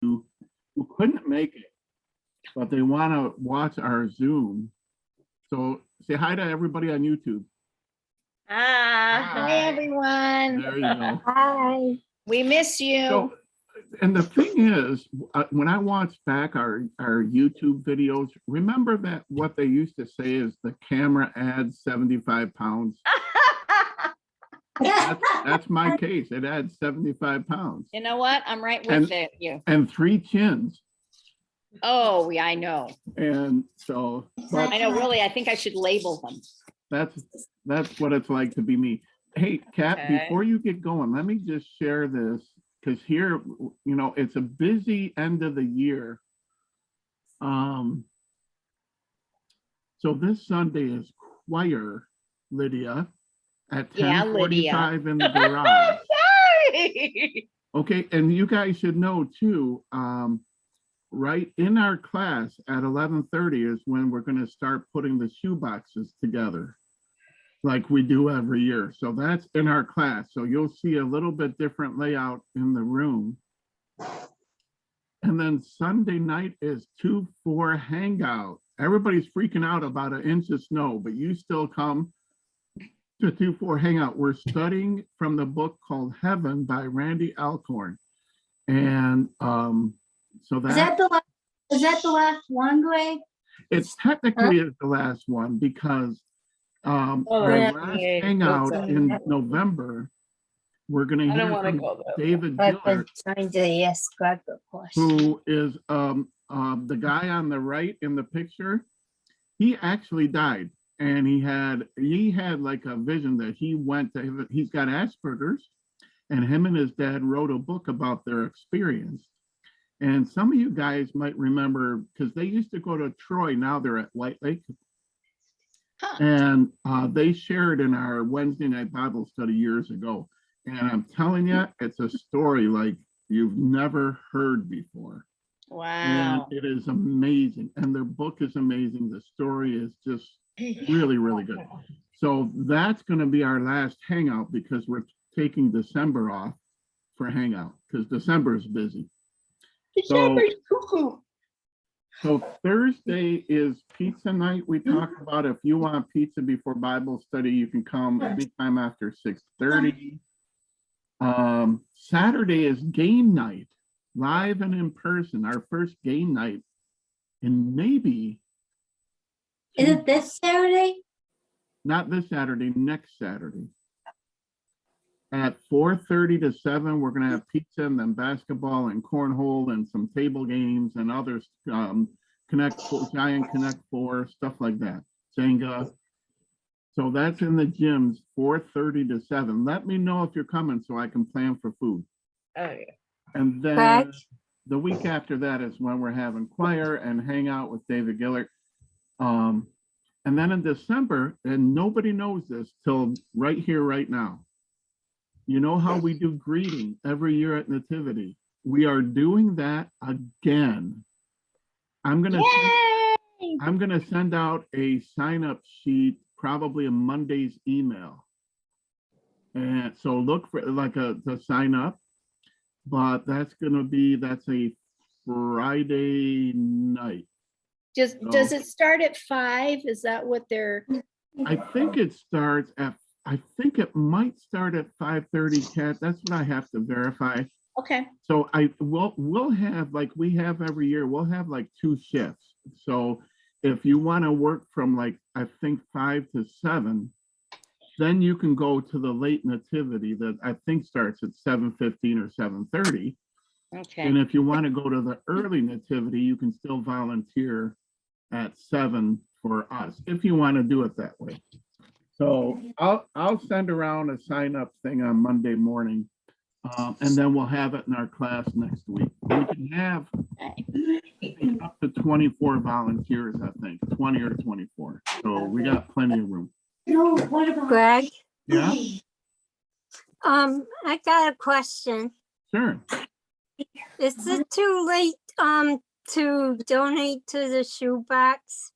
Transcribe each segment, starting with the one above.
who couldn't make it, but they want to watch our Zoom. So say hi to everybody on YouTube. Hi, everyone. There you go. Hi. We miss you. So, and the thing is, when I watch back our YouTube videos, remember that what they used to say is the camera adds 75 pounds. That's my case. It adds 75 pounds. You know what? I'm right with you. And 3 chins. Oh, yeah, I know. And so, but I know, really, I think I should label them. that's what it's like to be me. Hey, Kat, Okay. before you get going, let me just share this, because here, you know, it's a busy end of the year. So this Sunday is choir, Lydia, at 10:45 in the garage. Sorry. Okay, and you guys should know too, right in our class at 11:30 is when we're going to start putting the shoe boxes together, like we do every year. So that's in our class. So you'll see a little bit different layout in the room. And then Sunday night is 2-4 hangout. Everybody's freaking out about an inch of snow, but you still come to 2-4 hangout. We're studying from the book called Heaven by Randy Alcorn. And so Is that the last one, Greg? It's technically is the last one, because the last hangout in November, we're going to hear from David Gillard, Trying to ask Greg a question. who is the guy on the right in the picture. He actually died, and he had like a vision that he's got Asperger's, and him and his dad wrote a book about their experience. And some of you guys might remember, because they used to go to Troy, now they're at White Lake. And they shared in our Wednesday night Bible study years ago. And I'm telling you, it's a story like you've never heard before. Wow. And it is amazing. And their book is amazing. The story is just really, really good. So that's going to be our last hangout, because we're taking December off for hangout, because December is busy. So Thursday is pizza night. We talked about if you want pizza before Bible study, you can come anytime after 6:30. Saturday is game night, live and in person. Our first game night, and maybe. Is it this Saturday? Not this Saturday, next Saturday. At 4:30 to 7, we're going to have pizza, and then basketball and cornhole and some table games and others, giant Connect 4, stuff like that, Jenga. So that's in the gyms, 4:30 to 7. Let me know if you're coming so I can plan for food. Oh, yeah. And then the week after that is when we're having choir and hang out with David Gillard. And then in December, and nobody knows this till right here, right now. You know how we do greeting every year at Nativity? We are doing that again. I'm gonna send out a sign-up sheet, probably a Monday's email. And so look for the sign up, but that's a Friday night. Does it start at 5? Is that what they're? I think it starts at. I think it might start at 5:30, Kat. That's what I have to verify. Okay. So we'll have, like we have every year, we'll have like 2 shifts. So if you want to work from I think 5 to 7, then you can go to the late nativity that I think starts at 7:15 or 7:30. Okay. And if you want to go to the early nativity, you can still volunteer at 7 for us, if you want to do it that way. So I'll send around a sign up thing on Monday morning, and then we'll have it in our class next week. We can have up to 24 volunteers, I think, 20 or 24. So we got plenty of room. No, what about Greg, Yeah, I got a question. sure. Is it too late to donate to the shoebox?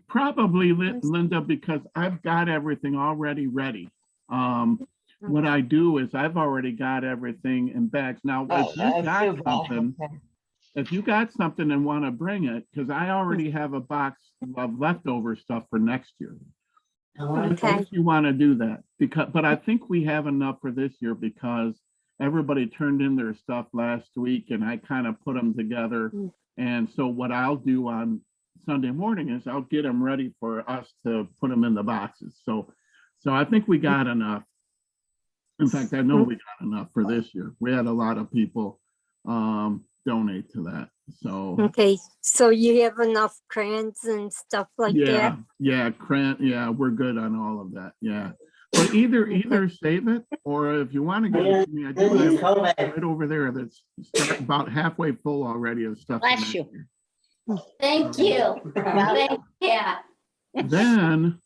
Probably, Linda, because I've got everything already ready. What I do is I've already got everything in bags. Now, if you got something, if you got something and want to bring it, because I already have a box of leftover stuff for next year. Okay. If you want to do that, but I think we have enough for this year because everybody turned in their stuff last week and I kind of put them together. And so what I'll do on Sunday morning is I'll get them ready for us to put them in the boxes. So I think we got enough. In fact, I know we got enough for this year. We had a lot of people donate to that. So Okay, so you have enough crayons and stuff like that? Yeah, we're good on all of that. Yeah. But either save it, or if you want to give it to me, I do have it right over there that's about halfway full already of stuff. Bless you. Thank you. Thank you. Then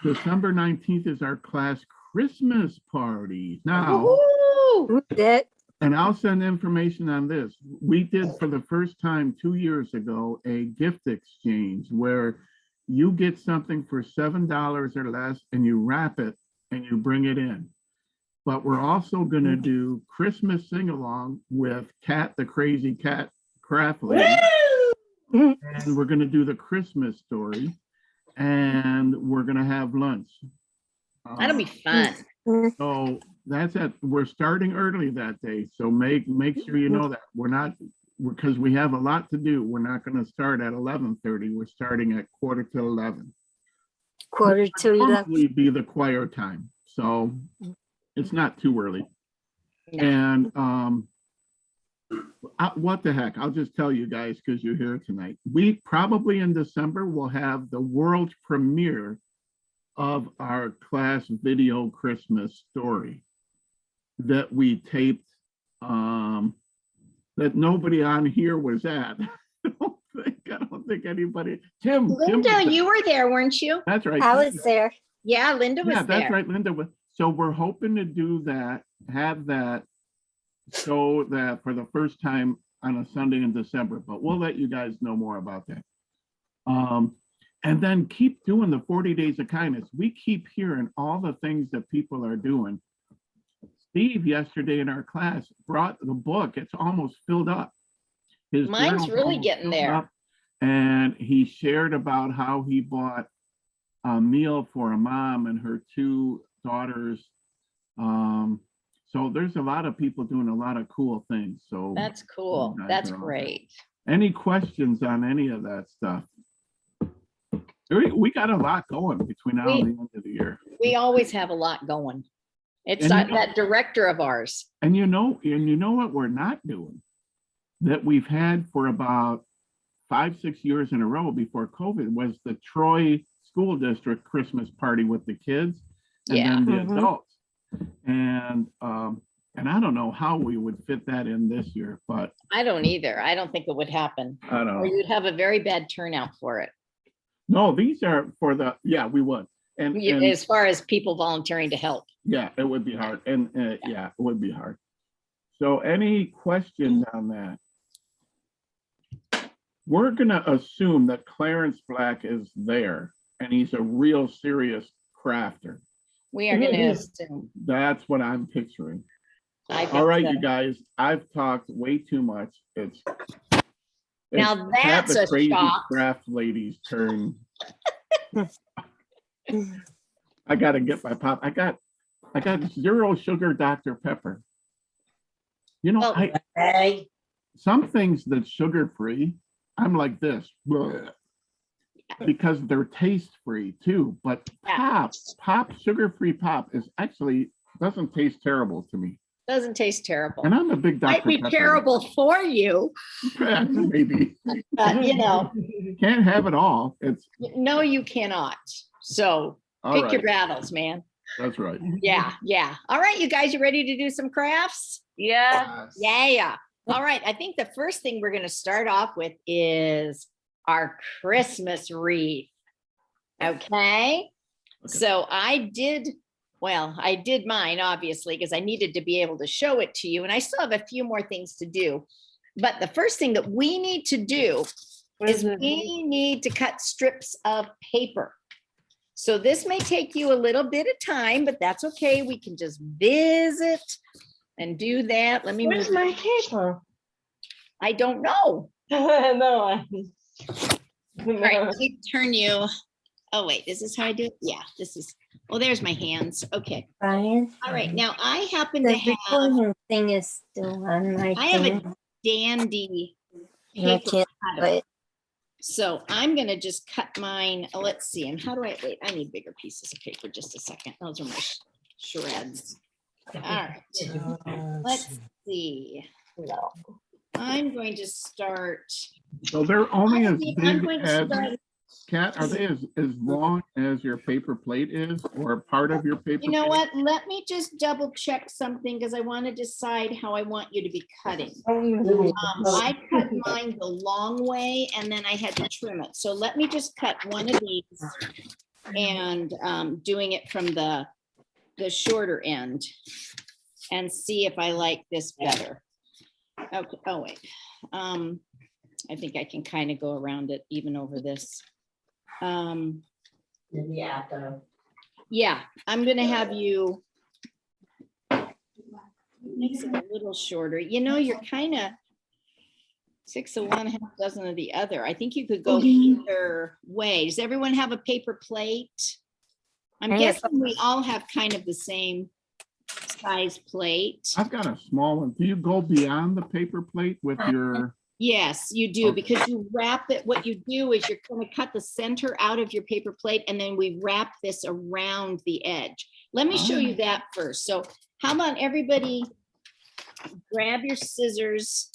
December 19th is our class Christmas party. Now, Woo! That, and I'll send information on this. We did for the first time 2 years ago a gift exchange where you get something for $7 or less and you wrap it and you bring it in. But we're also going to do Christmas sing-along with Cat the Crazy Cat Craft Lady. And we're going to do the Christmas story and we're going to have lunch. That'll be fun. So that's it. We're starting early that day. So make sure you know that we're not, because we have a lot to do. We're not going to start at 11:30. We're starting at 11:15. quarter to 11. Probably be the choir time. So it's not too early. No. And what the heck? I'll just tell you guys because you're here tonight. We probably in December will have the world premiere of our class video Christmas story that we taped that nobody on here was at. I don't think anybody. Tim Linda, was you were there, weren't you? That's right. I was there. Yeah, Linda was Yeah, that's there. right. Linda was. So we're hoping to do that, have that, show that for the first time on a Sunday in December, but we'll let you guys know more about that. And then keep doing the 40 days of kindness. We keep hearing all the things that people are doing. Steve yesterday in our class brought the book. It's almost filled up. His Mine's journal's really almost getting filled there. up. And he shared about how he bought a meal for a mom and her two daughters. So there's a lot of people doing a lot of cool things. So That's cool. you guys That's are awesome. great. Any questions on any of that stuff? We got a lot going between now and the end of the year. We always have a lot going. It's And that, that director of ours. And you know what we're not doing that we've had for about 5-6 years in a row before COVID was the Troy School District Christmas party with the kids and Yeah. then the adults. And I don't know how we would fit that in this year, but I don't either. I don't think it would happen. I don't Or know. you'd have a very bad turnout for it. No, these are for the, yeah, we would. And As far as people volunteering to help. yeah, it would be hard. And yeah, it would be hard. So any questions on that? We're going to assume that Clarence Black is there and he's a real serious crafter. We are going to assume. That's what I'm picturing. I think All right, so. you guys, I've talked way too much. It's Now Pat that's the a crazy shock. craft lady's turn. I got to get my pop. I got 0 sugar Dr. Pepper. You know, Oh. some things that's sugar free, I'm like this. Bleh, because they're taste free too. But Yeah. pop, sugar free pop is actually doesn't taste terrible to me. Doesn't taste terrible. And I'm a big Dr. Might be Pepper. terrible for you. Maybe. You know, Can't have it all. It's no, you cannot. So all pick right. your battles, man. That's right. Yeah, yeah. All right, you guys, you ready to do some crafts? Yeah. Yeah. All right. I think the first thing we're going to start off with is our Christmas wreath. Okay. So I did mine, obviously, because I needed to be able to show it to you. And I still have a few more things to do. But the first thing that we need to do is we need to cut strips of paper. So this may take you a little bit of time, but that's okay. We can just visit and do that. Let me Where's move. my paper? I don't know. No, All right, let me turn you. Oh, wait, is this how I do it? Yeah, this is, oh, there's my hands. Okay. Brian, All right, now I happen to the have, recording thing is still on my I have a thing. dandy and I paper can't cutter. do it. So I'm gonna just cut mine. Let's see, and how do I, wait, I need bigger pieces of paper, just a second. Those are my shreds. All right, let's see. no. I'm going to start. So they're only as I'm big going to as, start. Kat, are they as long as your paper plate is or part of your paper? You know plate? what? Let me just double check something because I want to decide how I want you to be cutting. I cut mine the long way and then I had to trim it. So let me just cut one of these and doing it from the shorter end and see if I like this better. Okay. Oh, wait. I think I can kind of go around it even over this. Yeah, I'm gonna have you. Makes it a little shorter. You know, you're kind of 6 of one, half dozen of the other. I think you could go either way. Does everyone have a paper plate? I'm Yes. guessing we all have kind of the same size plate. I've got a small one. Do you go beyond the paper plate with your? Yes, you do, Okay. because you wrap it. What you do is you're going to cut the center out of your paper plate and then we wrap this around the edge. Let me show you that first. So how about everybody grab your scissors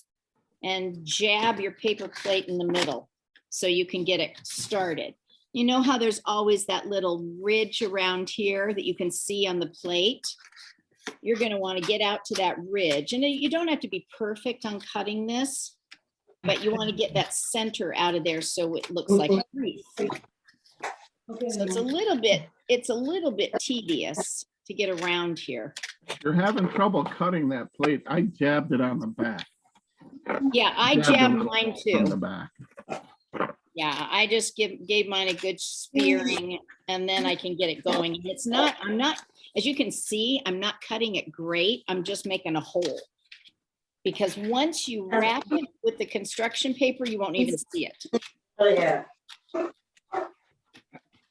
and jab your paper plate in the middle so you can get it started. You know how there's always that little ridge around here that you can see on the plate? You're going to want to get out to that ridge. And you don't have to be perfect on cutting this, but you want to get that center out of there so it looks like a wreath. So it's a little bit tedious to get around here. You're having trouble cutting that plate. I jabbed it on the back. Yeah, I Jabbed jabbed it mine on the too. back. Yeah, I just gave mine a good spearing and then I can get it going. And it's not, I'm not, as you can see, I'm not cutting it great. I'm just making a hole. Because once you wrap it with the construction paper, you won't even see it. Oh, yeah.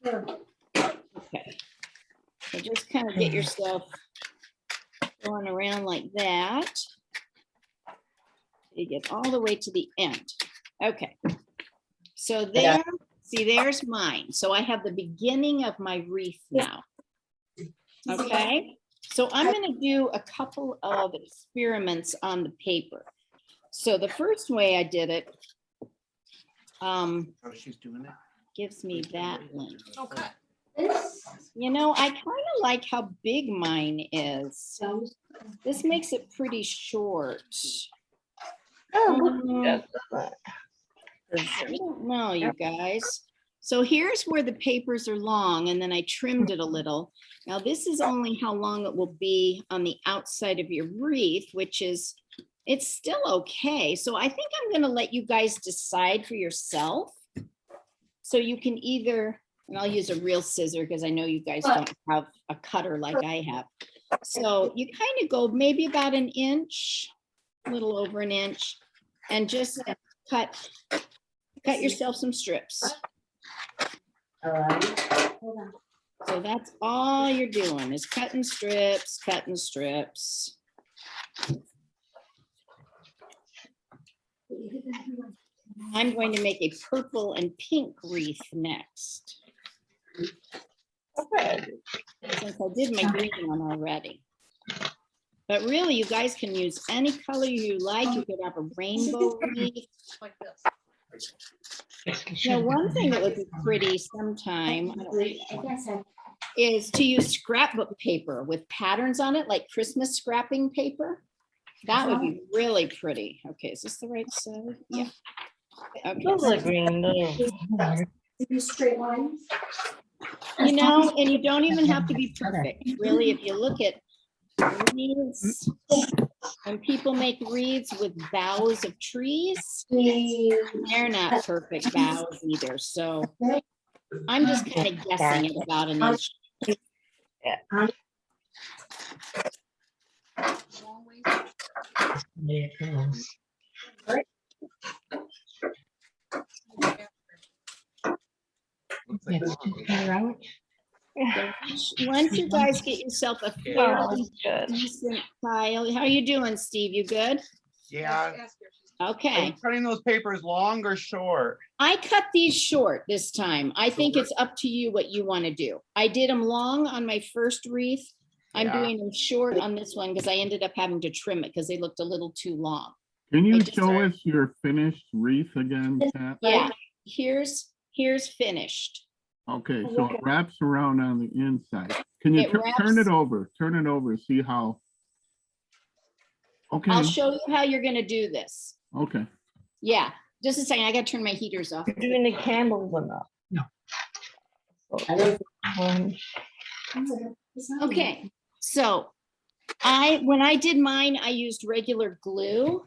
Okay. So just kind of get yourself going around like that. You get all the way to the end. Okay. So there, see, there's mine. So I have the beginning of my wreath now. Okay. So I'm going to do a couple of experiments on the paper. So the first way I did it, She's doing it. gives me that length. Okay. You know, I kind of like how big mine is. This makes it pretty short. I don't know, you guys. So here's where the papers are long and then I trimmed it a little. Now this is only how long it will be on the outside of your wreath, which is, it's still okay. So I think I'm gonna let you guys decide for yourself. So you can either, and I'll use a real scissor because I know you guys don't have a cutter like I have. So you kind of go maybe about an inch, a little over an inch, and just cut yourself some strips. So that's all you're doing is cutting strips, cutting strips. I'm going to make a purple and pink wreath next. Since I did my green one already. But really, you guys can use any color you like. You could have a rainbow wreath. Like this. Now, one thing that would be pretty sometime is to use scrapbook paper with patterns on it, like Christmas scrapping paper. That would be really pretty. Okay, is this the right side? Yeah. Okay. Straight lines. You know, and you don't even have to be perfect. Really, if you look at wreaths, when people make wreaths with boughs of trees, they're not perfect boughs either. So I'm just kind of guessing at about an inch. It's too far out. Once you guys get yourself a fairly decent pile, how are you doing, Steve? You good? Yeah. Are Okay, you cutting those papers long or short? I cut these short this time. I think it's up to you what you want to do. I did them long on my first wreath. I'm Yeah. doing them short on this one because I ended up having to trim it because they looked a little too long. Can you I just- show us your finished wreath again, Kat? Yeah, here's finished. Okay, so it wraps around on the inside. Can you It turn wraps- it over? Turn it over, see how? Okay, I'll show you how you're gonna do this. okay. Yeah, just a second. I gotta turn my heaters off. You're doing the candles or not? No. One. Okay, so when I did mine, I used regular glue.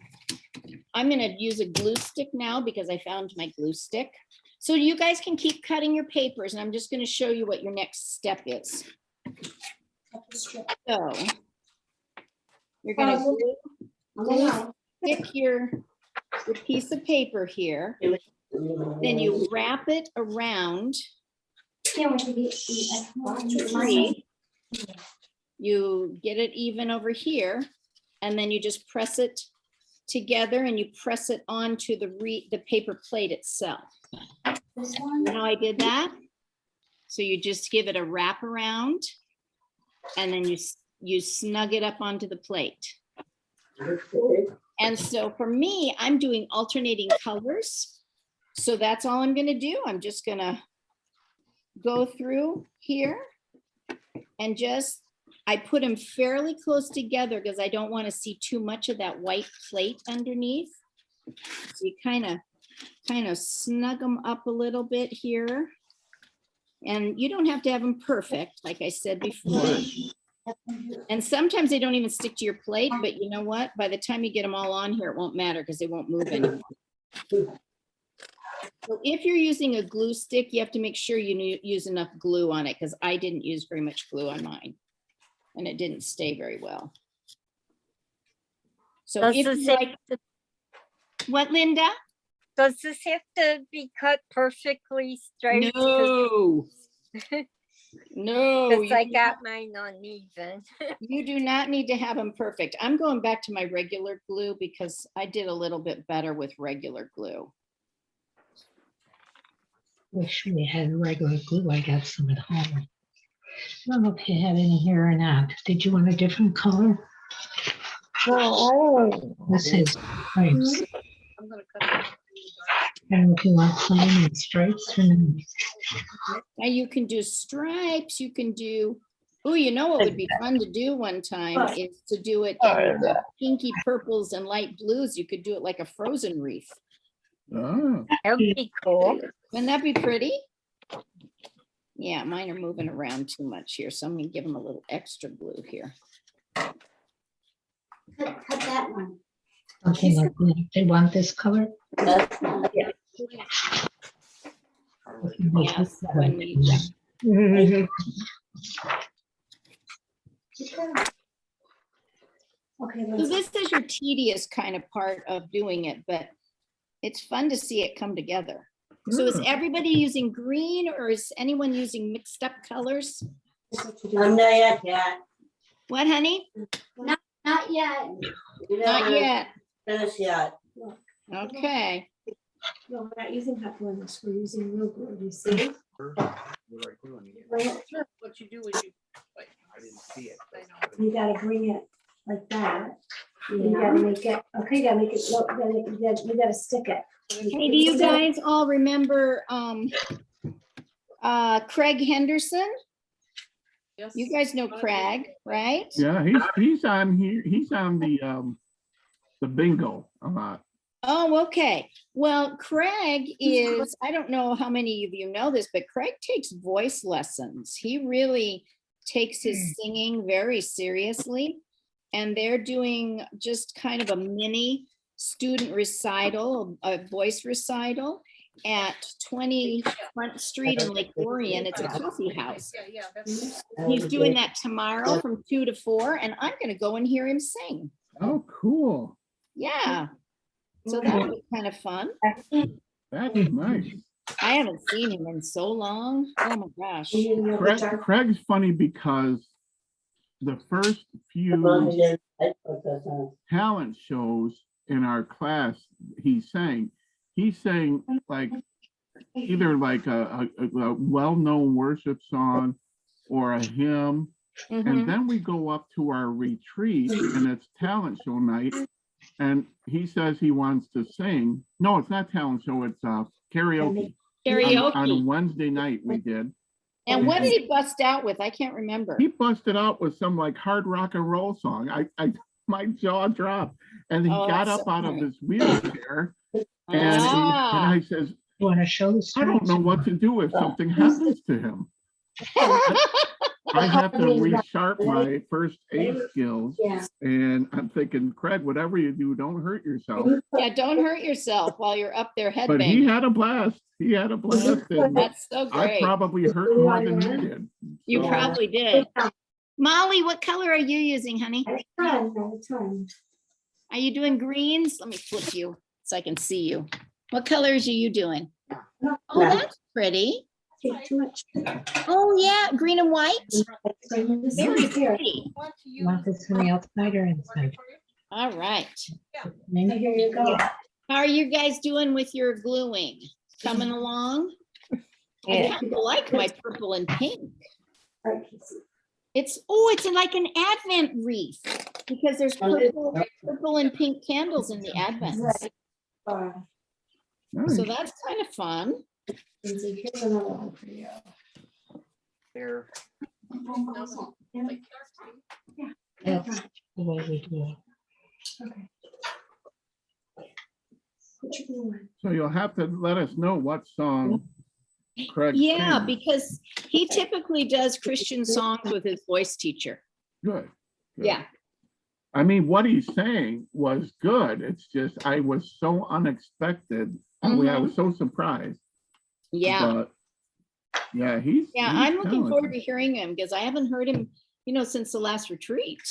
I'm gonna use a glue stick now because I found my glue stick. So you guys can keep cutting your papers and I'm just gonna show you what your next step is. So you're gonna stick your piece of paper here. Then you wrap it around three. You get it even over here, and then you just press it together and you press it onto the paper plate itself. You know how I did that? So you just give it a wrap around and then you snug it up onto the plate. And so for me, I'm doing alternating colors. So that's all I'm gonna do. I'm just gonna go through here and I put them fairly close together because I don't want to see too much of that white plate underneath. So you kind of snug them up a little bit here. And you don't have to have them perfect, like I said before. And sometimes they don't even stick to your plate, but you know what? By the time you get them all on here, it won't matter because they won't move anymore. So if you're using a glue stick, you have to make sure you use enough glue on it because I didn't use very much glue on mine. And it didn't stay very well. So Does if this you have like, to- what, Linda? Does this have to be cut perfectly straight? No. No, Because I you got mine uneven. You do not need to have them perfect. I'm going back to my regular glue because I did a little bit better with regular glue. Wish we had regular glue. I got some at home. I don't know if you have any here or not. Did you want a different color? No, I don't. This is stripes. I'm gonna cut it. I don't know if you want plain and stripes or not. Now you can do stripes, you can do, oh, you know what would be fun to do one time is to do it in pinky purples and light blues. You could do it like a frozen wreath. Oh, That would be cool. Wouldn't that be pretty? Yeah, mine are moving around too much here, so I'm gonna give them a little extra glue here. Cut that one. Okay, like, they want this color? That's not. Yes, I need that. Okay. So this is your tedious kind of part of doing it, but it's fun to see it come together. So is everybody using green or is anyone using mixed up colors? I'm not yet. What, honey? Not yet. Not yet. Finish yet. Okay. No, we're not using hot glue, we're using real glue, you see? What you do is you. I didn't see it. You gotta bring it like that. You gotta make it, okay, you gotta make it, look, you gotta stick it. Hey, do you guys all remember Craig Henderson? Yes. You guys know Craig, right? yeah, he's on here. He's on the bingo a lot. Oh, okay. Well, Craig is, I don't know how many of you know this, but Craig takes voice lessons. He really takes his singing very seriously. And they're doing just kind of a mini student recital, a voice recital at 20 Front Street in Lake Orion. It's a coffee house. Yeah, that's. He's doing that tomorrow from 2 to 4, and I'm going to go and hear him sing. Oh, cool. Yeah. So that'll be kind of fun. That's nice. I haven't seen him in so long. Oh my gosh. Craig's funny because the first few talent shows in our class, he sang like either like a well-known worship song or a hymn. Mhm. And then we go up to our retreat and it's talent show night. And he says he wants to sing. No, it's not talent show, it's karaoke. Karaoke. On a Wednesday night we did. And what did he bust out with? I can't remember. He busted out with some like hard rock and roll song. My jaw dropped. And he Oh, got that's up so out of funny. his wheelchair and Ah. I says, You want to show the I don't know what to do if something happens to him. I have to resharp my first aid skills. Yeah. And I'm thinking, Craig, whatever you do, don't hurt yourself. Yeah, don't hurt yourself while you're up there But he headbanging. had a blast. He had a blast. And That's so I great. probably hurt more than he did. You So, probably did. Molly, what color are you using, honey? Are you doing greens? Let me flip you so I can see you. What colors are you doing? Oh, that's pretty. Too much. Oh, yeah, green and white. Very Here. pretty. Want this from the outside or inside? All right. Maybe. Here you go. How are you guys doing with your gluing? Coming along? I Yeah. kind of like my purple and pink. All right, Casey. It's like an Advent wreath because there's purple and pink candles in the Advent. nice. So that's kind of fun. Lindsay, here's another one for you. There. That's the way we do it. Okay. Which one? So you'll have to let us know what song Craig Yeah, sings. because he typically does Christian songs with his voice teacher. Good. good. Yeah. I mean, what he's saying was good. It's just, I was so unexpected. I was so surprised. Yeah. But yeah, he's. Yeah, he's I'm looking forward to talented. hearing him because I haven't heard him, since the last retreat.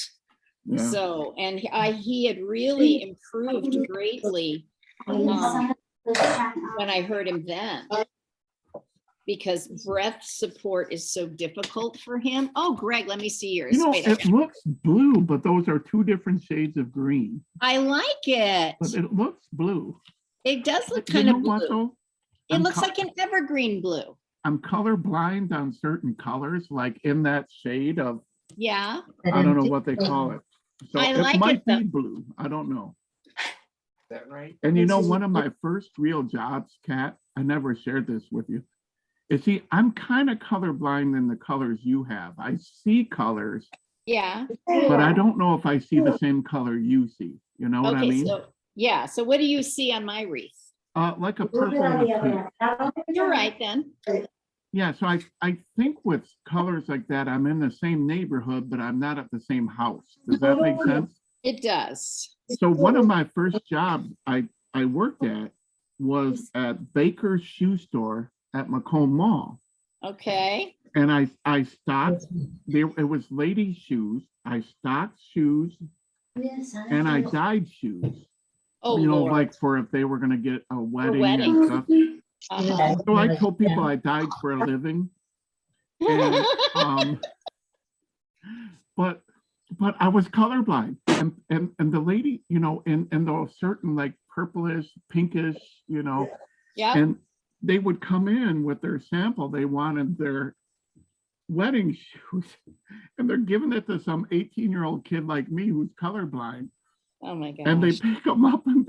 Yeah. So, and he had really improved greatly when I heard him then. Because breath support is so difficult for him. Oh, Greg, let me see yours. Wait a It looks blue, but those are two different shades of green. I like it. But it looks blue. It does look You kind know of what, blue. though? It I'm looks co- like an evergreen blue. I'm colorblind on certain colors, like in that shade of, Yeah. I don't know what they call it. So I like it might it, though. be blue. I don't know. Is that right? And one of my first real jobs, Kat, I never shared this with you. You see, I'm kind of colorblind in the colors you have. I see colors, Yeah. but I don't know if I see the same color you see. You know what I Okay, mean? so, yeah. So what do you see on my wreath? Like a Move purple it on and the a other pink. one. You're right then. Yeah, so I think with colors like that, I'm in the same neighborhood, but I'm not at the same house. Does that make sense? It does. So one of my first jobs I worked at was at Baker's Shoe Store at Macomb Mall. Okay. And I stocked, it was ladies' shoes. I stocked shoes and I dyed shoes. Oh, Lord. Like for if they were gonna get a wedding wedding. and stuff. Uh-huh. So I told people I died for a living. And but I was colorblind. And the lady, in those certain like purplish, pinkish, Yeah. and they would come in with their sample. They wanted their wedding shoes, and they're giving it to some 18-year-old kid like me who's colorblind. Oh my gosh. And they pick them up, and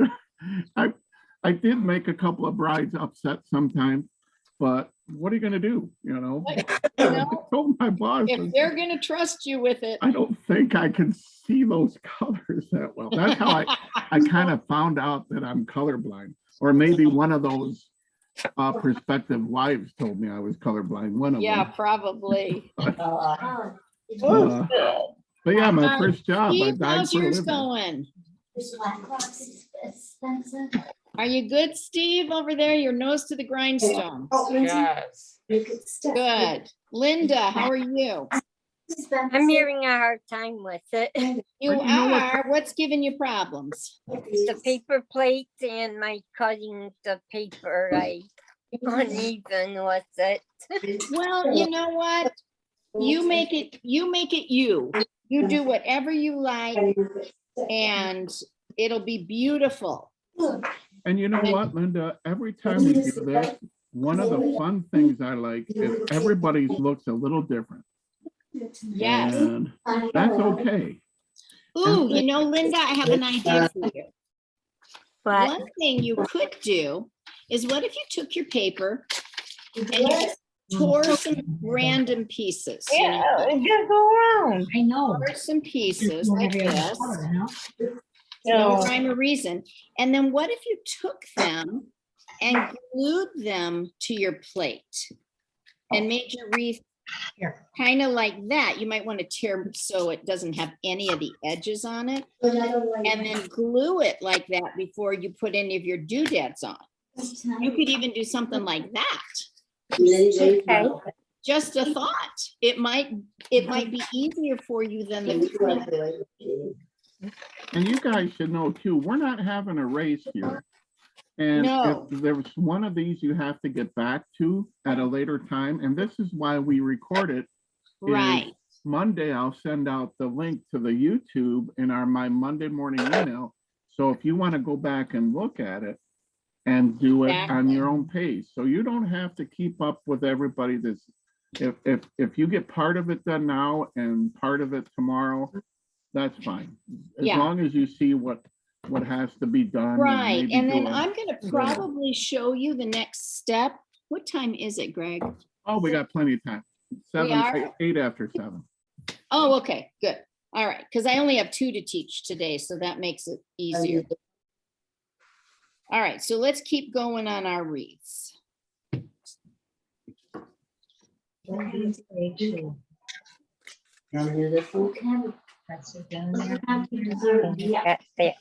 I did make a couple of brides upset sometimes, but what are you gonna do? I told my boss, If they're gonna trust you with it. I don't think I can see those colors that well. That's how I kind of found out that I'm colorblind, or maybe one of those prospective wives told me I was colorblind. One of Yeah, them. probably. But yeah, my first job, I Steve, died how's for a yours living. going? Are you good, Steve, over there? Your nose to the grindstone. Yes. Good. Linda, how are you? I'm having a hard time with it. You Well, you know what? are. What's giving you problems? The paper plates and my cutting the paper. uneven with it. Well, you know what? You make it you. You do whatever you like and it'll be beautiful. And you know what, Linda, every time we do this, one of the fun things I like is everybody's looks a little different. Yes. And that's okay. Ooh, you know, Linda, I have an idea for you. But One thing you could do is what if you took your paper and you just tore some random pieces, you know, it just go around. I know. tore some pieces like this, no So, rhyme or reason. And then what if you took them and glued them to your plate and made your wreath here. kind of like that? You might want to tear so it doesn't have any of the edges on it, and then glue it like that before you put any of your doodads on. You could even do something like that. okay. Just a thought. It might be easier for you than the And you guys should know too, we're not having a race here. And No. if there's one of these you have to get back to at a later time, and this is why we record it. is right. Monday, I'll send out the link to the YouTube in my Monday morning email. So if you want to go back and look at it and do it on your own pace, so you don't have to keep up with everybody that's, if you get part of it done now and part of it tomorrow, that's fine. As Yeah. long as you see what has to be done. Right. maybe And then do a- I'm going to probably show you the next step. What time is it, Greg? Oh, we got plenty of time. are? 8 after 7. Oh, okay, good. All right. Because I only have 2 to teach today, so that makes it easier. All right. So let's keep going on our wreaths. That's it down there. That's it.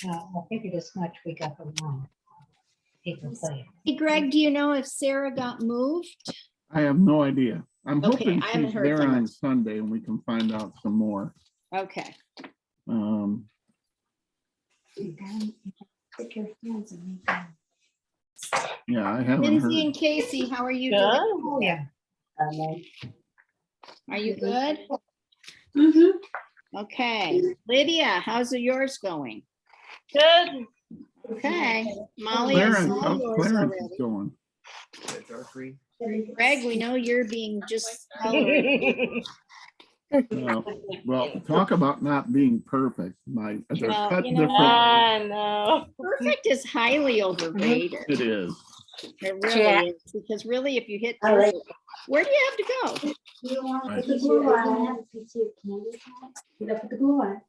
I figured as much we got the wrong. Paper plate. Hey, Greg, do you know if Sarah got moved? I have no idea. I'm Okay, hoping I haven't she's heard there from her. on Sunday and we can find out some more. Okay. Yeah, I haven't Lindsay heard. and Casey, how are you doing? Oh, yeah. Are you good? Mm-hmm. Okay. Lydia, how's yours going? Good. Okay. Molly, I Clarence, saw how's yours Clarence already. is going? That dark green. Greg, we know you're being just. Well, talk about not being perfect. They're Well, cut you know different. I know. Perfect is highly overrated. It is. It Yeah. really is, because really, if you hit All right. perfect, where do you have to go? You want Right. the blue one? You got the blue one.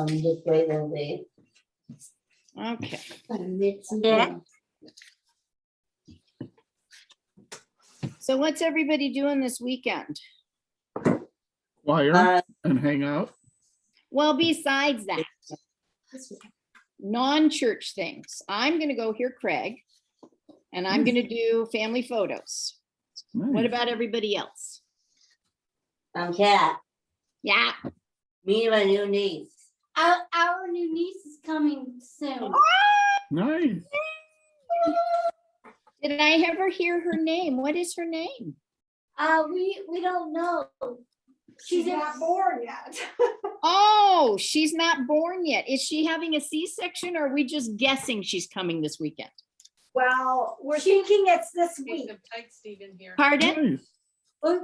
Just wait a minute. Okay. Yeah. So what's everybody doing this weekend? Choir and hang out. Well, besides that, non-church things. I'm gonna go hear Craig, and I'm gonna do family photos. What Nice. about everybody else? Cat, Yeah. me and my new niece. Our new niece is coming soon. Nice. Did I ever hear her name? What is her name? We don't know. She's not born yet. Oh, she's not born yet. Is she having a C-section, or are we just guessing she's coming this weekend? Well, we're thinking it's this week. Type Stephen here. Pardon? Nice.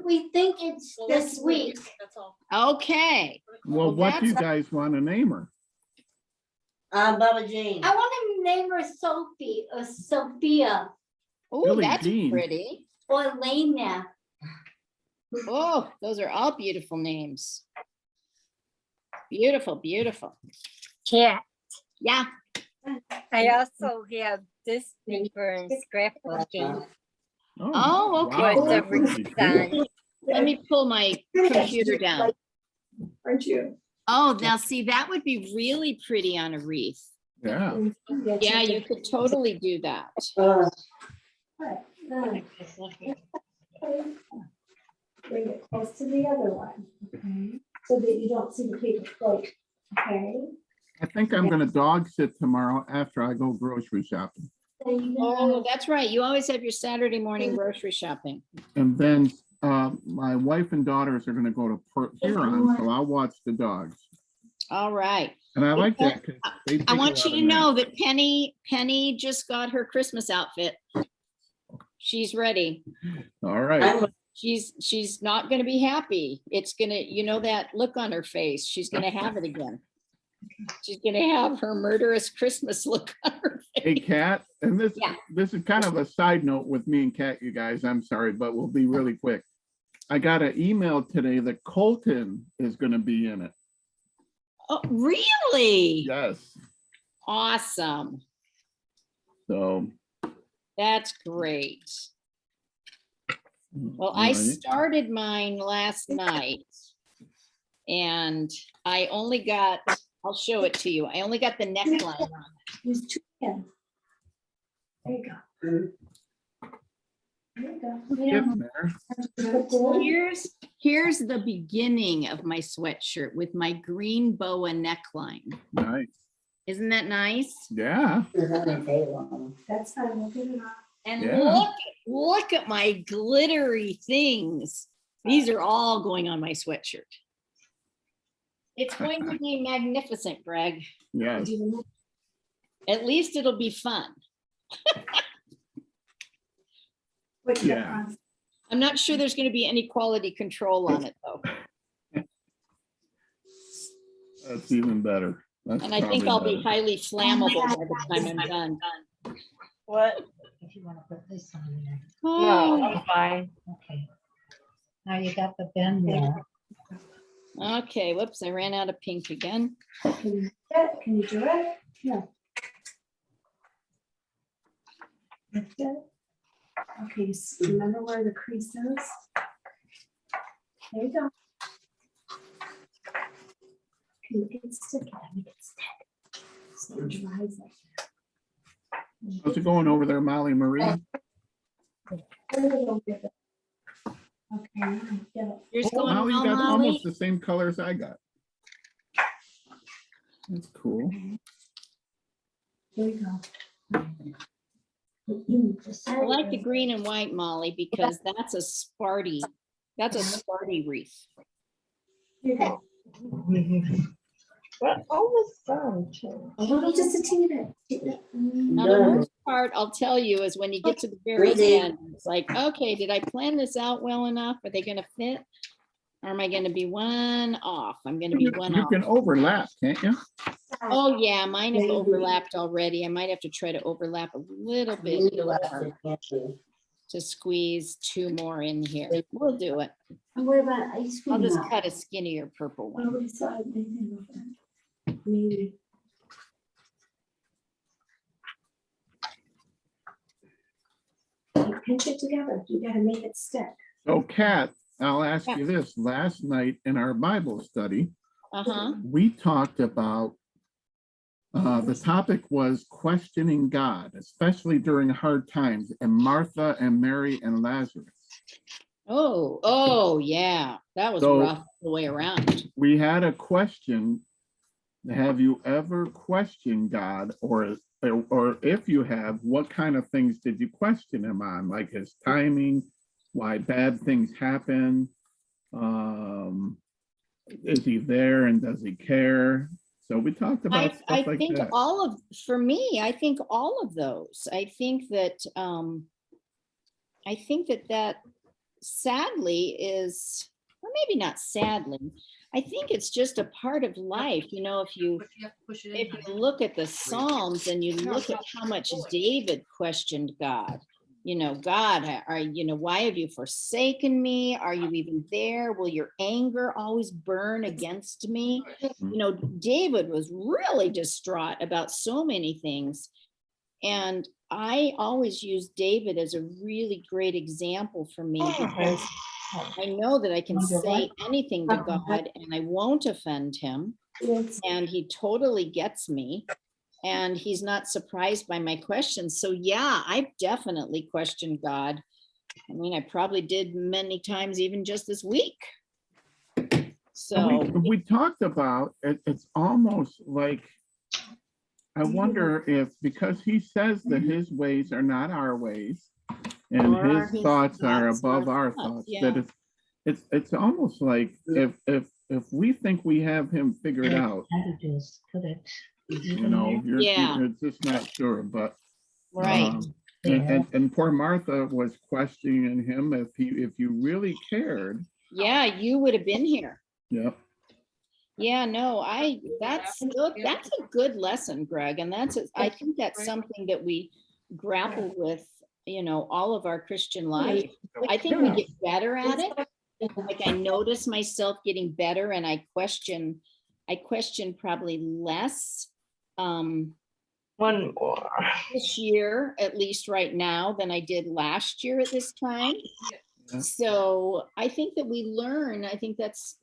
We think it's Well, this week. That's all. Okay. Well, Well, what do you that's- guys want to name her? Baba Jean. I want to name her Sophie or Sophia Oh, Billie that's Jean. pretty. or Elena. Oh, those are all beautiful names. Beautiful, beautiful. Yeah. Yeah. I also have this paper and scrapbooking. Oh, okay. wow, For the that would be cool. redone. Let me pull my computer down. Aren't you? Oh, now see, that would be really pretty on a wreath. Yeah. Yeah, you could totally do that. Bring it close to the other one, okay? So that you don't see the paper plate, okay? I think I'm gonna dog sit tomorrow after I go grocery shopping. Oh, that's right. You always have your Saturday morning grocery shopping. And then my wife and daughters are gonna go to Port Huron, so I'll watch the dogs. All right. And I like that. 'cause they take I a want lot you of to know naps. that Penny just got her Christmas outfit. She's ready. All right. I'm She's not gonna be happy. It's gonna, you know, that look on her face. She's gonna have it again. She's gonna have her murderous Christmas look on her Hey, face. Kat, and Yeah. this is kind of a side note with me and Kat, you guys. I'm sorry, but we'll be really quick. I got an email today that Colton is gonna be in it. Oh, really? Yes. Awesome. So. That's great. Well, all I right. started mine last night. And I only got, I'll show it to you. I only got the neckline on. There's two ends. There you go. There you go. You Getting don't there. have to put the- Here's the beginning of my sweatshirt with my green boa neckline. Nice. Isn't that nice? Yeah. That's fine, we'll get it on. And Yeah. look at my glittery things. These are all going on my sweatshirt. It's going to be magnificent, Greg. Yes. At least it'll be fun. Wait, Yeah. I'm not sure there's going to be any quality control on it though. That's even better. That's And I think probably I'll be better. highly flammable by the time I'm done. What? If you want to put this on there. No, Oh, I'm fine. Okay. Now you got the bend there. okay, whoops, I ran out of pink again. Can you do it? Can you do it? Yeah. Lift it. Okay, remember where the crease is? There you go. Can you get it sticky? Make it stick. So it dries it. How's it going over there, Molly Marie? A little bit. Okay, now get it. Yours Oh, going Molly, you well, got Molly? almost the same colors I got. That's cool. There you go. I like the green and white, Molly, because that's a Sparty wreath. Here you go. But almost done too. A little, just a teeny bit. Now, the worst part, I'll tell you, is when you get to the very Really? end, it's like, okay, did I plan this out well enough? Are they gonna fit? Or am I gonna be one off? I'm gonna be one You off. can overlap, can't you? Oh, yeah, mine have Maybe. overlapped already. I might have to try to overlap a little bit more to squeeze two more in here. We'll do it. And what about ice cream? I'll just now? cut a skinnier purple one. Oh, we saw it, maybe a little bit. Maybe. You pinch it together. You gotta make it stick. So Kat, I'll ask you this. Last night in our Bible study, Uh-huh. we talked about, the topic was questioning God, especially during hard times, and Martha and Mary and Lazarus. Oh, yeah. That was So- rough the way around. We had a question. Have you ever questioned God, or if you have, what kind of things did you question him on? Like his timing, why bad things happen? Is he there and does he care? So we talked about I stuff like think that. for me, I think all of those. I think that that sadly is, or maybe not sadly, I think it's just a part of life. You know, if you look at the Psalms and you look at how much David questioned God, you know, God, why have you forsaken me? Are you even there? Will your anger always burn against me? You know, David was really distraught about so many things. And I always use David as a really great example for me because I know that I can say anything to God and I won't offend him. It's And he totally gets me. And he's not surprised by my questions. So yeah, I've definitely questioned God. I mean, I probably did many times, even just this week. So We talked about it. It's almost like I wonder if, because he says that his ways are not our ways and Nor are his his thoughts are thoughts above our our thoughts, thoughts, yeah. that it's almost like if we think we have him figured out, Put it. you know, Yeah. you're just not sure, but Right. and poor Martha was questioning him if you really cared. Yeah, you would have been here. Yeah. Yeah, no, that's a good lesson, Greg. And I think that's something that we grapple with, all of our Christian life. I think we get better at it. Like I notice myself getting better and I question probably less One more. this year, at least right now, than I did last year at this time. Yeah. So I think that we learn, I think that's,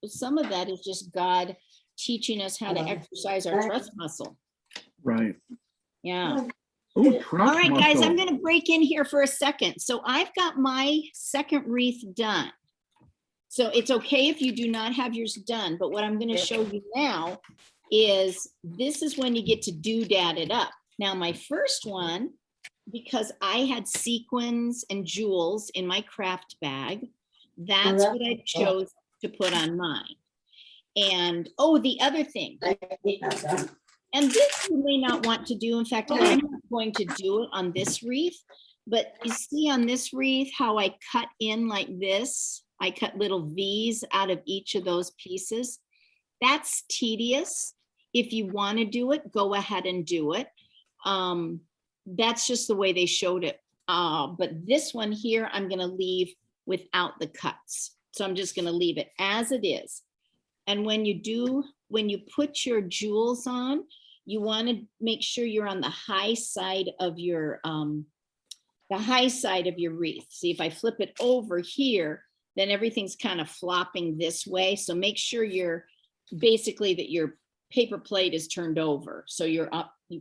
some of that is just God teaching us how to exercise our trust muscle. Right. Yeah. Oh, trust All right, guys, I'm muscle. going to break in here for a second. So I've got my second wreath done. So it's okay if you do not have yours done, but what I'm going to show you now is this is when you get to doodad it up. Now, my first one, because I had sequins and jewels in my craft bag, that's what I chose to put on mine. And, oh, the other thing, and this you may not want to do. In fact, I'm not going to do it on this wreath, but you see on this wreath how I cut in like this? I cut little V's out of each of those pieces. That's tedious. If you want to do it, go ahead and do it. That's just the way they showed it. But this one here, I'm going to leave without the cuts. So I'm just going to leave it as it is. And when you put your jewels on, you want to make sure you're on the high side of your wreath. See, if I flip it over here, then everything's kind of flopping this way. So make sure that your paper plate is turned over. So you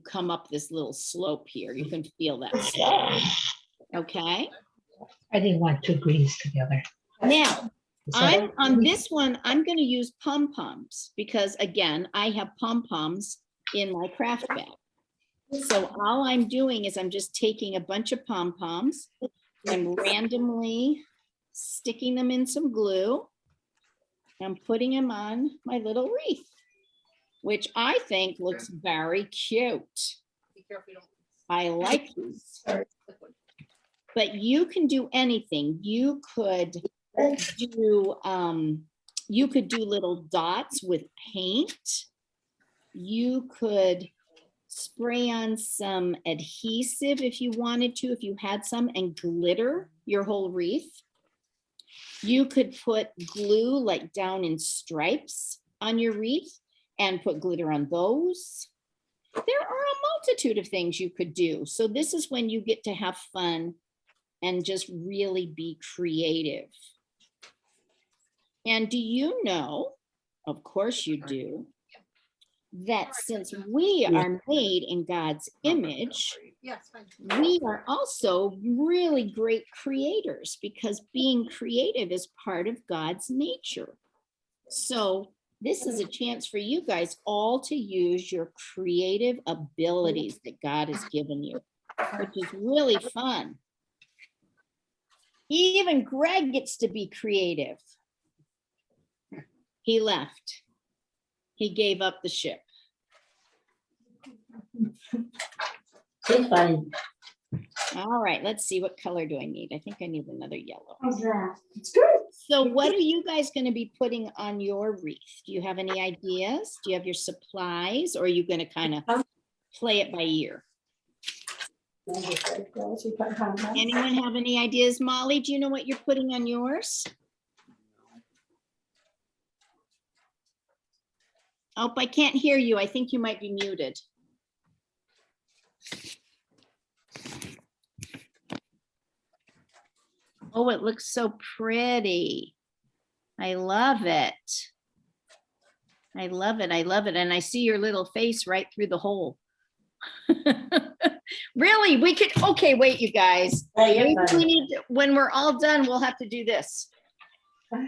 come up this little slope here. You can feel that slope. Okay. I didn't want two greens together. Now, on this one, I'm going to use pom-poms because again, I have pom-poms in my craft bag. So all I'm doing is I'm just taking a bunch of pom-poms and randomly sticking them in some glue and putting them on my little wreath, which I think looks very cute. I like these. But you can do anything. You could do little dots with paint. You could spray on some adhesive if you wanted to, if you had some, and glitter your whole wreath. You could put glue like down in stripes on your wreath and put glitter on those. There are a multitude of things you could do. So this is when you get to have fun and just really be creative. And do you know, of course you do, that since we are made in God's image, we are also really great creators because being creative is part of God's nature. So this is a chance for you guys all to use your creative abilities that God has given you, which is really fun. Even Greg gets to be creative. He left. He gave up the ship. She's funny. All right, let's see. What color do I need? I think I need another yellow. How's that? It's good. So what are you guys going to be putting on your wreath? Do you have any ideas? Do you have your supplies, or are you going to kind of play it by ear? Anyone have any ideas? Molly, do you know what you're putting on yours? Oh, I can't hear you. I think you might be muted. Oh, it looks so pretty. I love it. I love it. I love it. And I see your little face right through the hole. Really? We could, okay, wait, you guys. Hey, you're Maybe we funny. need, when we're all done, we'll have to do this. And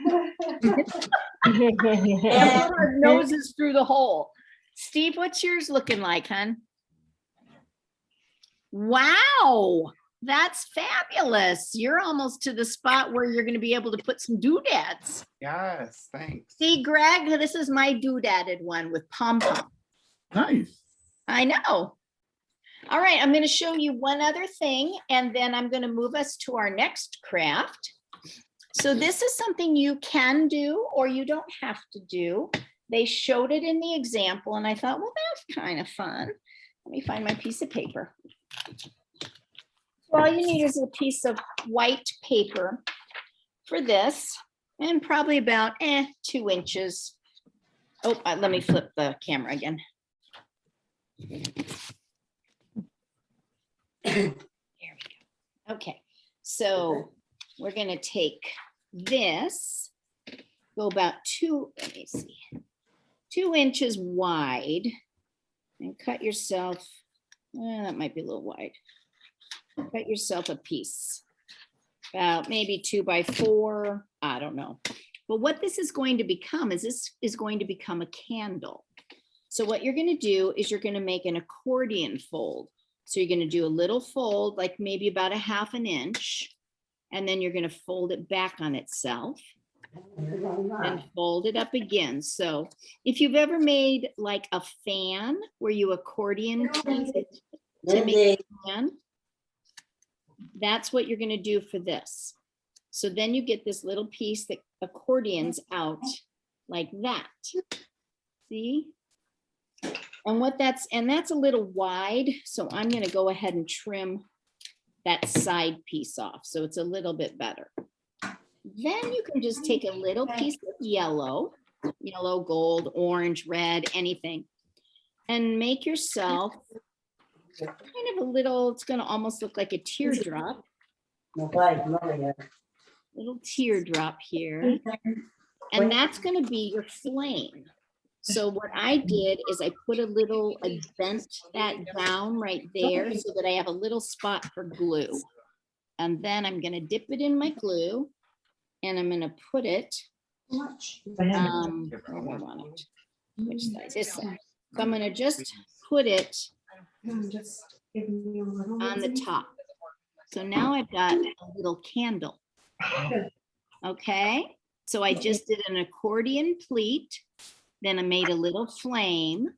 put our noses through the hole. Steve, what's yours looking like, hon? Wow, that's fabulous. You're almost to the spot where you're going to be able to put some doodads. Yes, thanks. See, Greg, this is my doodadded one with pom-pom. Nice. I know. All right, I'm going to show you one other thing, and then I'm going to move us to our next craft. So this is something you can do or you don't have to do. They showed it in the example, and I thought, well, that's kind of fun. Let me find my piece of paper. So all you need is a piece of white paper for this, and probably about 2 inches. Oh, let me flip the camera again. There we go. Okay, so we're gonna take this, go about 2 inches wide, and cut yourself, that might be a little wide. Cut yourself a piece, about maybe 2 by 4, I don't know. But what this is going to become is this is going to become a candle. So what you're gonna do is you're gonna make an accordion fold. So you're gonna do a little fold, like maybe about 1/2 inch, and then you're gonna fold it back on itself and fold it up again. So if you've ever made like a fan where you accordion piece it to make a fan, that's what you're gonna do for this. So then you get this little piece that accordions out like that. See? And that's a little wide. So I'm gonna go ahead and trim that side piece off. So it's a little bit better. Then you can just take a little piece of yellow, gold, orange, red, anything, and make yourself kind of a little, it's gonna almost look like a teardrop. Little teardrop here. And that's gonna be your flame. So what I did is I put I bent that down right there so that I have a little spot for glue. And then I'm gonna dip it in my glue and I'm gonna put it, where do I want it? Which side? This side. So I'm gonna just put it on the top. So now I've got a little candle. Okay, so I just did an accordion pleat, then I made a little flame,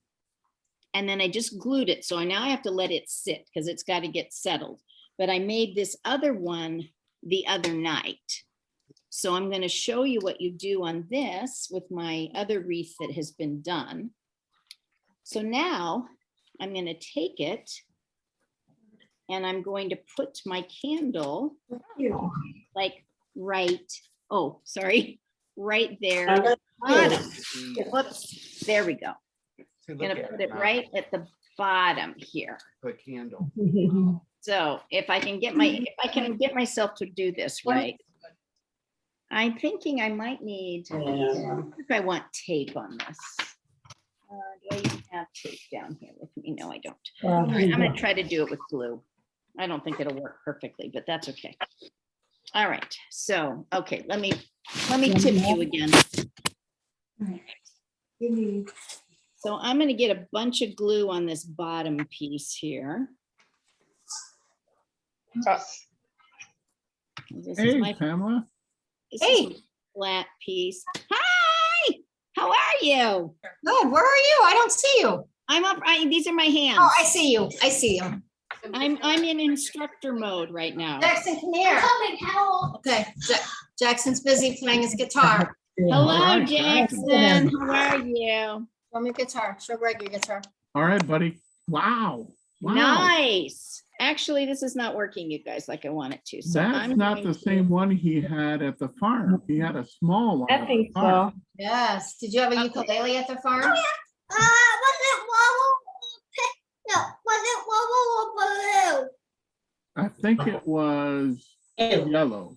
and then I just glued it. So now I have to let it sit because it's got to get settled. But I made this other one the other night. So I'm going to show you what you do on this with my other wreath that has been done. So now I'm going to take it and I'm going to put my candle like right there at the bottom. Whoops, there we go. I'm gonna put it right at the bottom here. Put candle. So if I can get myself to do this right, I'm thinking I might need, if I want tape on this. Do I even have tape down here with me? No, I don't. All right, I'm gonna try to do it with glue. I don't think it'll work perfectly, but that's okay. All right, so, okay, let me tip you again. So I'm gonna get a bunch of glue on this bottom piece here. This is Hey, my Pamela. flat piece. Hi, how are you? Good. Where are you? I don't see you. I'm up, these are my hands. Oh, I see you. I see you. I'm in instructor mode right now. Jackson, come here. Okay. Jackson's busy playing his guitar. Hello, All right, Jackson. How are you? Show me guitar. Show Greg your guitar. All right, buddy. Wow. Wow. Nice. Actually, this is not working, you guys, like I want it to. So That's not the same one he had at the farm. He had a small one. I at the think farm. so. Yes. Did you have a ukulele at the farm? Was it no, was it wobble or blue? I think it was yellow.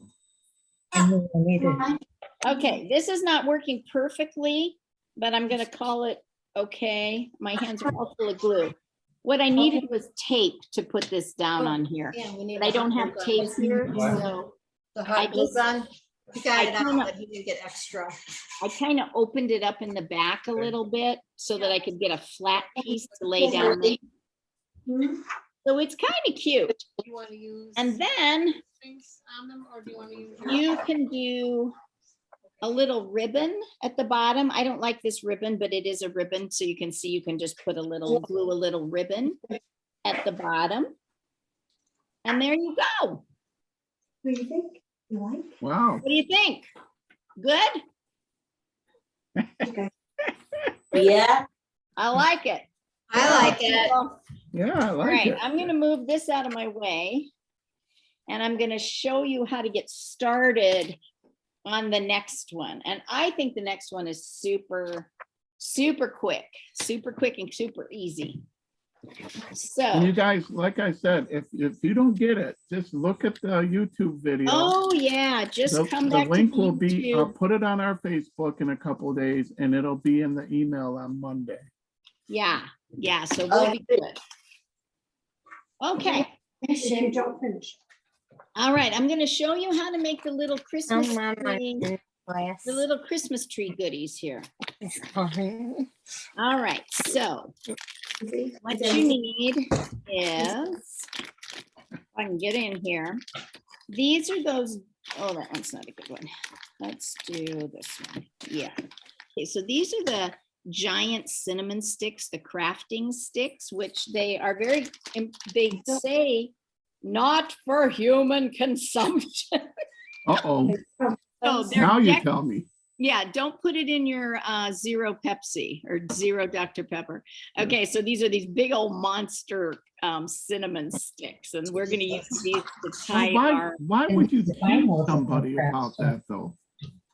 Okay, this is not working perfectly, but I'm gonna call it okay. My hands are all full of glue. What I needed was tape to put this down on here. Yeah, we need But I don't have tape here, so The I hot glue just- gun. He got it I out, kinda- but he didn't get extra. I kind of opened it up in the back a little bit so that I could get a flat piece to lay down there. Hmm? So it's kind of cute. You want to use And then things on them, or do you want to use? you can do a little ribbon at the bottom. I don't like this ribbon, but it is a ribbon. So you can see, you can just put a little, glue a little ribbon at the bottom. And there you go. What do you think? You like? Wow. What do you think? Good? Okay. Yeah, I like it. I like it. Yeah, I All like right, it. I'm gonna move this out of my way. And I'm gonna show you how to get started on the next one. And I think the next one is super quick and super easy. And you So, guys, like I said, if you don't get it, just look at the YouTube video. oh yeah, just The come the back to link will be, I'll YouTube. put it on our Facebook in a couple of days and it'll be in the email on Monday. Yeah, so we'll be good. Okay, If you don't finish. all right, I'm gonna show you how to make the little Christmas Mama, tree, class. the little Christmas tree goodies here. is fun. All right, so what you need is, if I can get in here, these are those, oh, that one's not a good one. Let's do this one. Yeah. Okay, so these are the giant cinnamon sticks, the crafting sticks, which they are very, they say not for human consumption. Uh-oh, So they're now you dec- tell me. Yeah, don't put it in your zero Pepsi or zero Dr. Pepper. Okay, so these are these big old monster cinnamon sticks, and we're gonna use these to Well, tie our. why would you teach somebody about that though?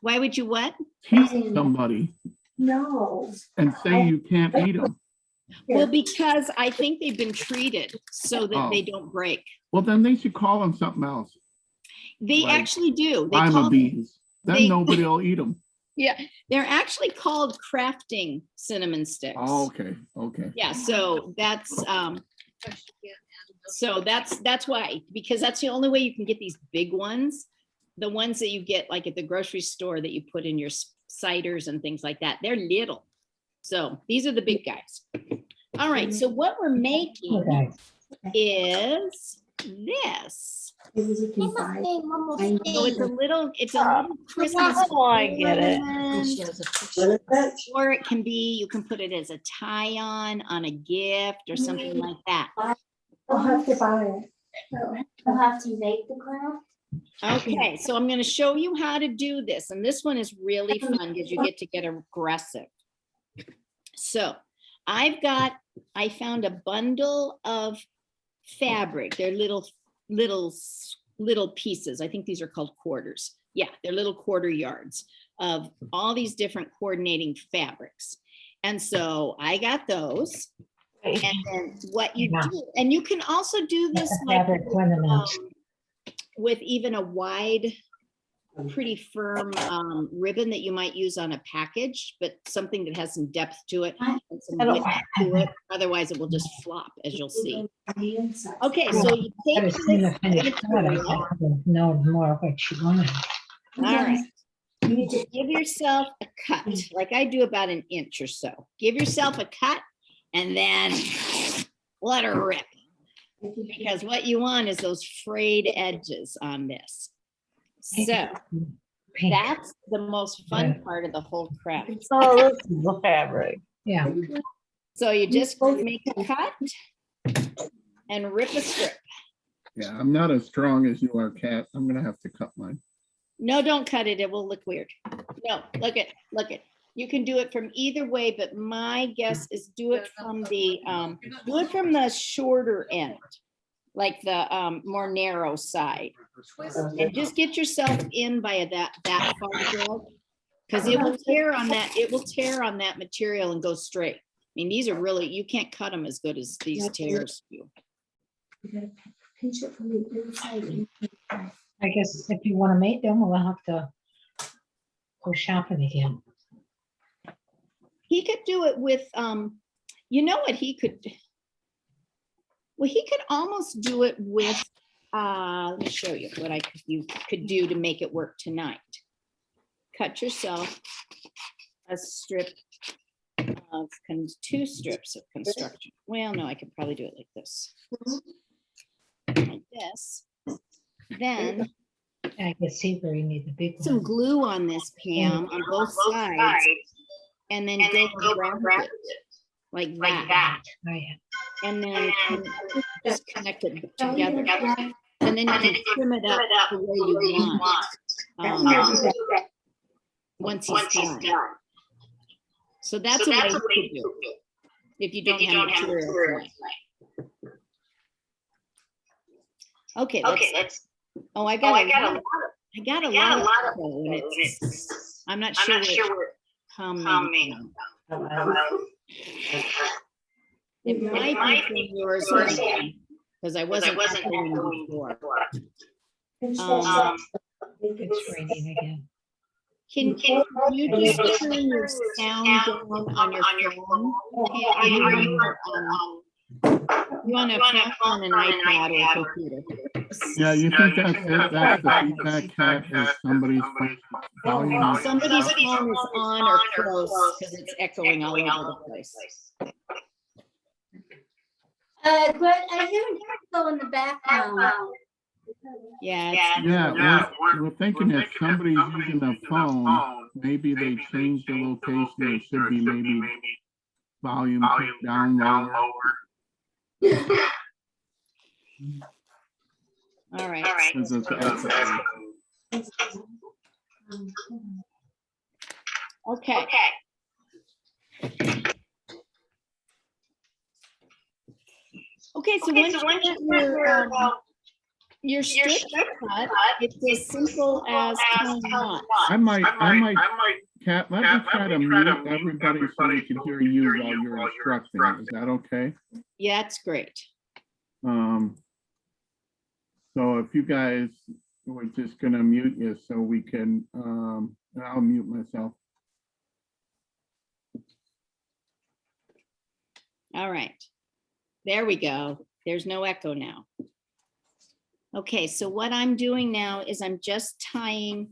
Why would you what? Teach somebody No. and say you can't eat them. Well, because I think they've been treated so that they don't break. Well, then they should call them something else. They Like actually do. They Lima call them, beans. Then they- nobody will eat them. yeah, they're actually called crafting cinnamon sticks. Oh, okay, okay. Yeah, so that's why, because that's the only way you can get these big ones. The ones that you get like at the grocery store that you put in your ciders and things like that, they're little. So these are the big guys. All right, so what we're making Okay. is this. Maybe you can buy. So it's a little Christmas. Oh, I get it. ornament, Or it can be, you can put it as a tie-on on a gift or something like that. I'll have to buy it. I'll have to make the craft. Okay, so I'm gonna show you how to do this, and this one is really fun because you get to get aggressive. So I found a bundle of fabric. They're little pieces. I think these are called quarters. Yeah, they're little quarter yards of all these different coordinating fabrics. And so I got those. And then what you Yeah. do, and you can also do this That's a like fabric ornament. with even a wide, pretty firm ribbon that you might use on a package, but something that has some depth to it and some width to it. Otherwise, it will just flop, as you'll see. Okay, so you I take was seeing the this finished product. I material. want to know more of what you wanted. All right. You need to give yourself a cut, like I do about an inch or so. Give yourself a cut and then let her rip. Because what you want is those frayed edges on this. So Pink. that's the most fun part of the whole craft. Oh, this is the fabric. Yeah. So you just make a cut and rip a strip. Yeah, I'm not as strong as you are, Kat. I'm gonna have to cut mine. No, don't cut it. It will look weird. No, look it. You can do it from either way, but my guess is do it from the shorter end, like the more narrow side. And just get yourself in by that far, because it will tear on that material and go straight. I mean, these are really, you can't cut them as good as these tears do. You gotta pinch it from the inside. I guess if you want to make them, we'll have to go shopping again. He could do it with, you know what he could, well, he could almost do it with, let me show you what you could do to make it work tonight. cut yourself a strip of, two strips of construction. Well, no, I could probably do it like this. Like this. Then I can see where you need the big put some one. glue on this, Pam, on both sides, and then go around it like that. Oh, yeah. And then just connect it together. And then you can trim it up the way you want. Once he's done. So that's a way to do it. If you don't have material for it. Okay, let's. Oh, I got a lot of flow, and it's. I'm not sure how many. It might be from yours because I wasn't echoing before. It's raining again. Can you just turn your sound down on your phone? Yeah, you want to phone on an iPad or computer? Yeah, you think that's it? That's the feedback cat is somebody's volume. Somebody's phone is on or close because it's echoing all over the place. Greg, I hear an echo in the background. Yeah. Yeah, we're thinking if somebody's using a phone, maybe they changed the location. There should be maybe volume down lower. All right. 'Cause it's echoing. Okay. Okay, so once you get your strip cut, it's as simple as tying knots. I might, Kat, let me try to mute everybody so we can hear you while you're instructing. Is that okay? Yeah, it's great. So if you guys were just gonna mute you so we can, and I'll mute myself. All right. There we go. There's no echo now. Okay, so what I'm doing now is I'm just tying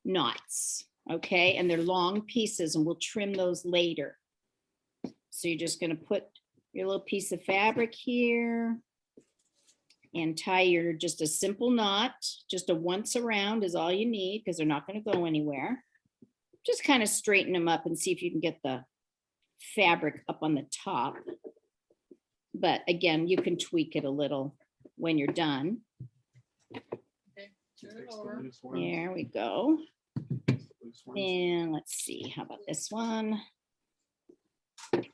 knots, okay? And they're long pieces and we'll trim those later. So you're just gonna put your little piece of fabric here and tie your, just a simple knot, just a once around is all you need because they're not gonna go anywhere. Just kind of straighten them up and see if you can get the fabric up on the top. But again, you can tweak it a little when you're done. There we go. And let's see, how about this one? Let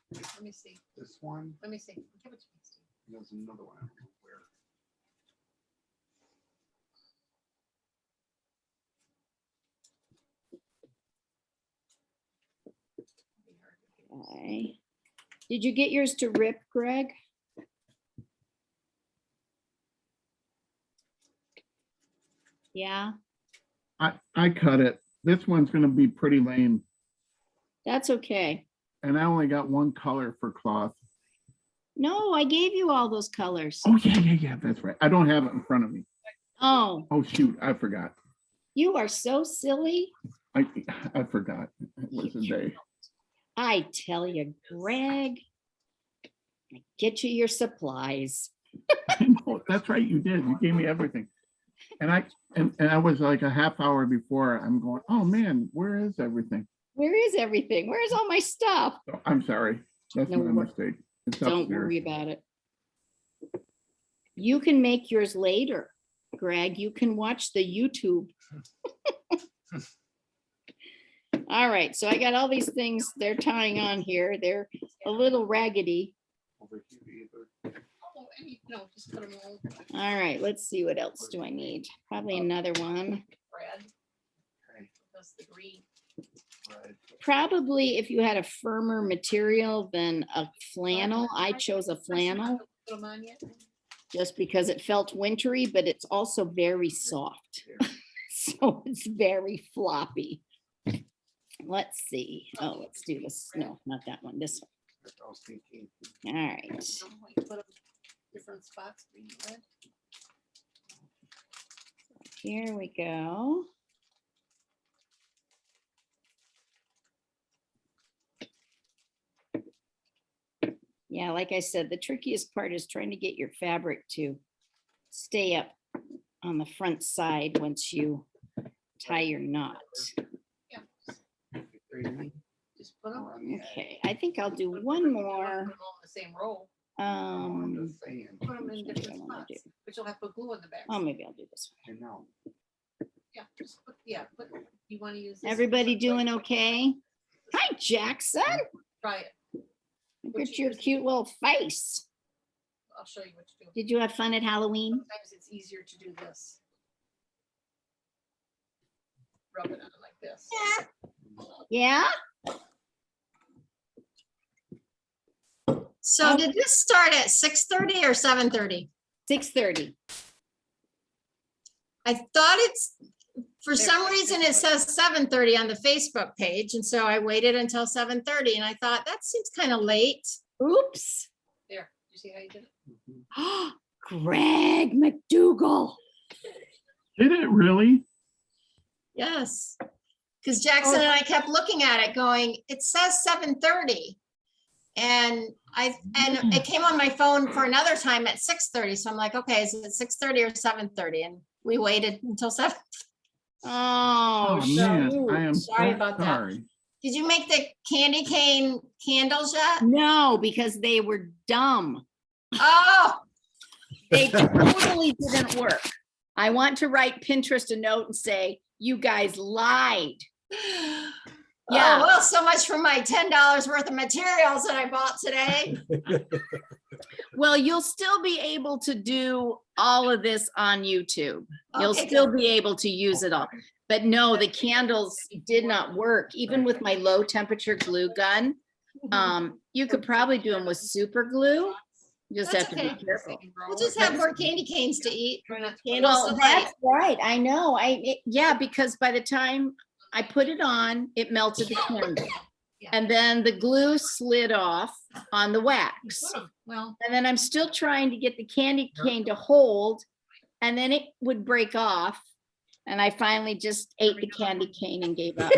me see. This one, Let me see. Give it to me, Steve. there's another one. I don't know where. Okay. Did you get yours to rip, Greg? Yeah, I cut it. This one's gonna be pretty lame. that's okay. And I only got one color for cloth. No, I gave you all those colors. Oh, yeah, that's right. I don't have it in front of me. Oh, Oh, shoot, I forgot. you are so silly. I forgot. It was a day. I tell you, Greg, I get you your supplies. Oh, that's right, you did. You gave me everything. And I was like a half hour before, I'm going, oh man, where is everything? Where is everything? Where's all my stuff? So, I'm sorry. That's No my wor- mistake. It's Don't upstairs. worry about it. You can make yours later, Greg. You can watch the YouTube. All right, so I got all these things they're tying on here. They're a little raggedy. Over here either. Oh, no, just put them all. All right, let's see, what else do I need? Probably another one. Red. Okay, That's the green. right. Probably if you had a firmer material than a flannel, I chose a flannel Put them on yet? just because it felt wintry, but it's also very soft. So it's very floppy. Let's see. Oh, let's do this. No, not that one. This I was thinking. one. All right. Put them different spots, green, red. Here we go. like I said, the trickiest part is trying to get your fabric to stay up on the front side once you tie your knot. Just put them. Okay, I think I'll do one more. Put 'em all in the same row, Um, put them in Which one do I different wanna spots, but you'll have to put glue in the back. oh, maybe I'll do this one. I know. Yeah, just put, yeah, but you want to use. this Everybody one, doing right? okay? Hi, Jackson. Try it. Look What at you your use? cute little face. I'll show you what to do. Did you have fun at Halloween? Sometimes it's easier to do this. Rub it on like this. Yeah? So did this start at 6:30 or 7:30? 6:30. I thought it's, for some reason, it says 7:30 on the Facebook page. And so I waited until 7:30 and I thought that seems kind of late. Oops. There, you see how you did it? Greg McDougal. Did it really? Yes. Because Jackson and I kept looking at it going, it says 7:30. And it came on my phone for another time at 6:30. So I'm like, okay, is it 6:30 or 7:30? And we waited until 7. Oh, Oh, man, shoot. I am Sorry so about that. sorry. Did you make the candy cane candles yet? No, because they were dumb. Oh, They totally didn't work. I want to write Pinterest a note and say, you guys lied. Yeah. Oh, well, so much for my $10 worth of materials that I bought today. Well, you'll still be able to do all of this on YouTube. You'll Okay, still good. be able to use it all. But no, the candles did not work. Even with my low temperature glue gun, you could probably do them with super glue. You just That's have to okay. be careful. We'll just have more candy canes to eat. Try not to Candles Well, to that's light. right. I know. Yeah, because by the time I put it on, it melted the candle. And then the glue slid off on the wax. Well, And then I'm still trying to get the candy cane to hold, and then it would break off. And I finally just ate the candy cane and gave up.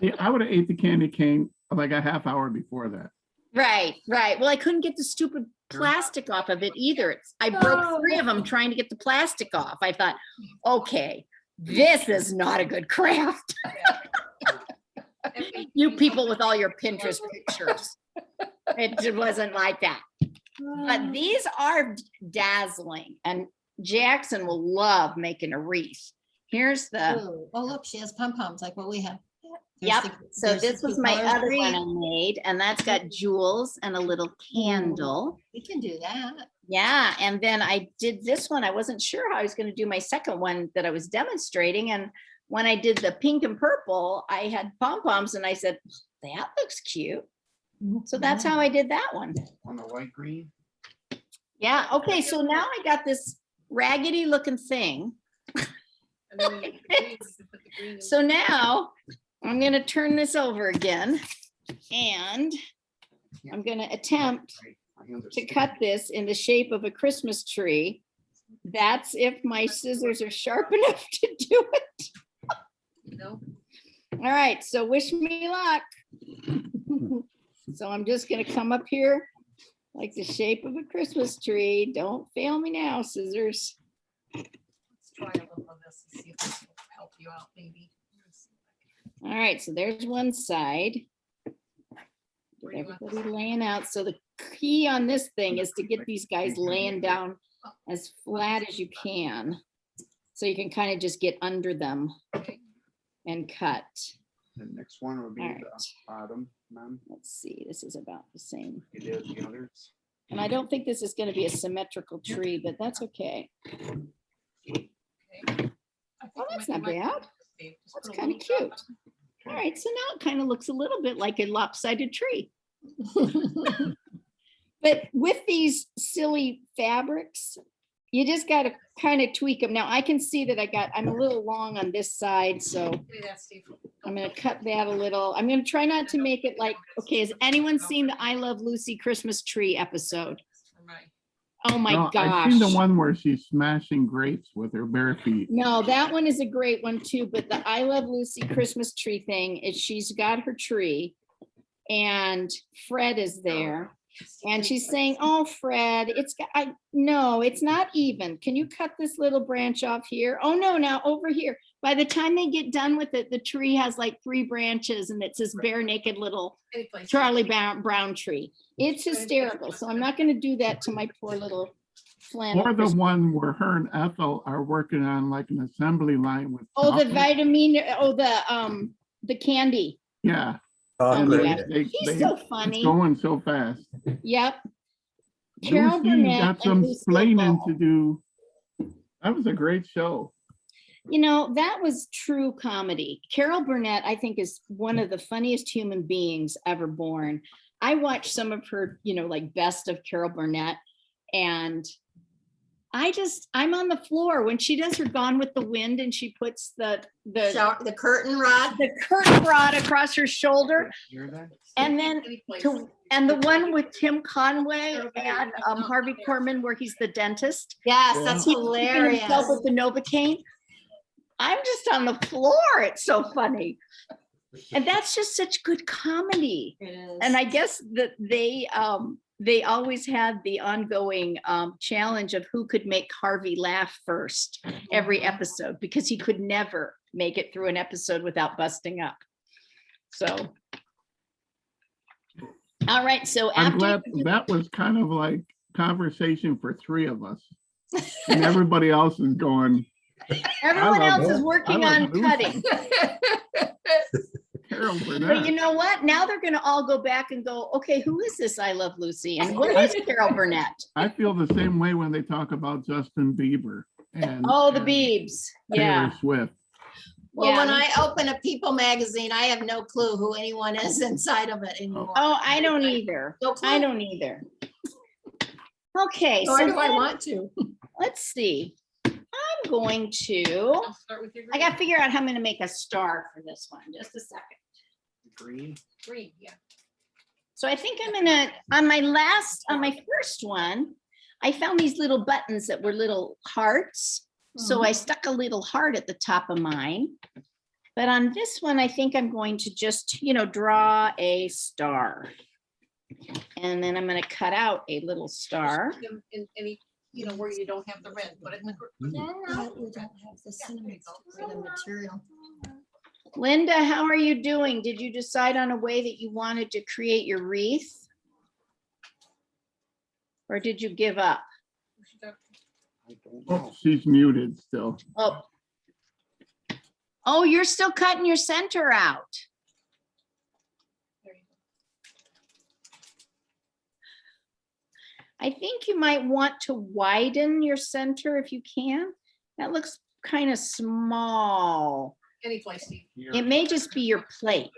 Yeah, I would have ate the candy cane like a half hour before that. Right, right. Well, I couldn't get the stupid plastic off of it either. I broke 3 of them trying to get the plastic off. I thought, okay, this is not a good craft. You people with all your Pinterest pictures. It wasn't like that. But these are dazzling, and Jackson will love making a wreath. Here's the, oh, look, she has pom-poms like what we have. There's yep. the- So there's the this was two my colors other green. one I made, and that's got jewels and a little candle. We can do that. Yeah, and then I did this one. I wasn't sure how I was going to do my second one that I was demonstrating. And when I did the pink and purple, I had pom-poms and I said, that looks cute. So that's how I did that one. On the light green. Yeah, okay, so now I got this raggedy looking thing. And then when you put the green, you can put the green in. So now I'm gonna turn this over again and I'm gonna attempt I to understand. cut this in the shape of a Christmas tree. That's if my scissors are sharp enough to do it. No? All right, so wish me luck. So I'm just gonna come up here like the shape of a Christmas tree. Don't fail me now, scissors. Let's try a little of this and see if this will help you out, maybe. All right, so there's one side. Where Get do you want everybody laying out. So the key on this thing is to get these guys laying down as flat as you can. So you can kind of just get under them Okay. and cut. The next one will be All the right. bottom, ma'am. Let's see, this is about the same. It is the others. And I don't think this is gonna be a symmetrical tree, but that's okay. Okay. I think Oh, you that's might- not you might bad. want to save- just That's put a kind of little drop cute. All right, so now it kind of looks a little bit like a lopsided tree. But with these silly fabrics, you just got to kind of tweak them. Now I can see that I'm a little long on this side, so Give me that, Steve. I'm going to cut that a little. I'm going to try not to make it like, okay, has anyone seen the I Love Lucy Christmas tree episode? For my- Oh my No, gosh. I've seen the one where she's smashing grapes with her bare feet. No, that one is a great one too, but the I Love Lucy Christmas tree thing is she's got her tree and Fred is there. And she's saying, oh, Fred, no, it's not even. Can you cut this little branch off here? Oh, no, now over here. By the time they get done with it, the tree has like 3 branches and it's this bare naked little Charlie Brown tree. It's hysterical. So I'm not going to do that to my poor little flannel. Or the one where her and Ethel are working on like an assembly line with. Oh, the chocolate. vitamin, the candy. Yeah. Chocolate. Yeah. She's so funny. It's going so fast. Yep. Carol Lucy Burnett got and some Lucille explaining Ball. to do. That was a great show. You know, that was true comedy. Carol Burnett, I think, is one of the funniest human beings ever born. I watched some of her, like best of Carol Burnett, and I'm on the floor when she does her Gone with the Wind and she puts the curtain rod. the curtain rod across her shoulder. And then and the one with Tim Conway and Harvey Korman where he's the dentist. Yes, Yeah. that's He's keeping hilarious. himself with the Novocaine. I'm just on the floor. It's so funny. And that's just such good comedy. It is. And I guess that they always had the ongoing challenge of who could make Harvey laugh first every episode, because he could never make it through an episode without busting up. So, all right. So I'm after glad that was kind of like conversation for 3 of us. And everybody else is going, everyone I love else is it. working I on love cutting. Carol But Burnett. you know what? Now they're going to all go back and go, okay, who is this I Love Lucy? And what is Carol Burnett? I feel the same way when they talk about Justin Bieber and Oh, the and Biebs. Taylor Yeah. Swift. Well, Yeah, when me I too. open a People magazine, I have no clue who anyone is inside of it anymore. Oh, I don't either. No clue. I don't either. Okay, Nor so do I then want to. let's see. I'm going to, I'll start with your I got to figure out how I'm going to make a star for this one. Just a second. Green. green, yeah. So I think I'm gonna, on my first one, I found these little buttons that were little hearts. So I stuck a little heart at the top of mine. But on this one, I think I'm going to just, draw a star. And then I'm gonna cut out a little star. In any, where you don't have the red, put it in the. We don't have the cinnamon for the material. Linda, how are you doing? Did you decide on a way that you wanted to create your wreath? Or did you give up? I don't Oh, know. she's muted still. Oh, you're still cutting your center out. There you go. I think you might want to widen your center if you can. That looks kind of small. Any place, Steve. Here. It may just be your plate.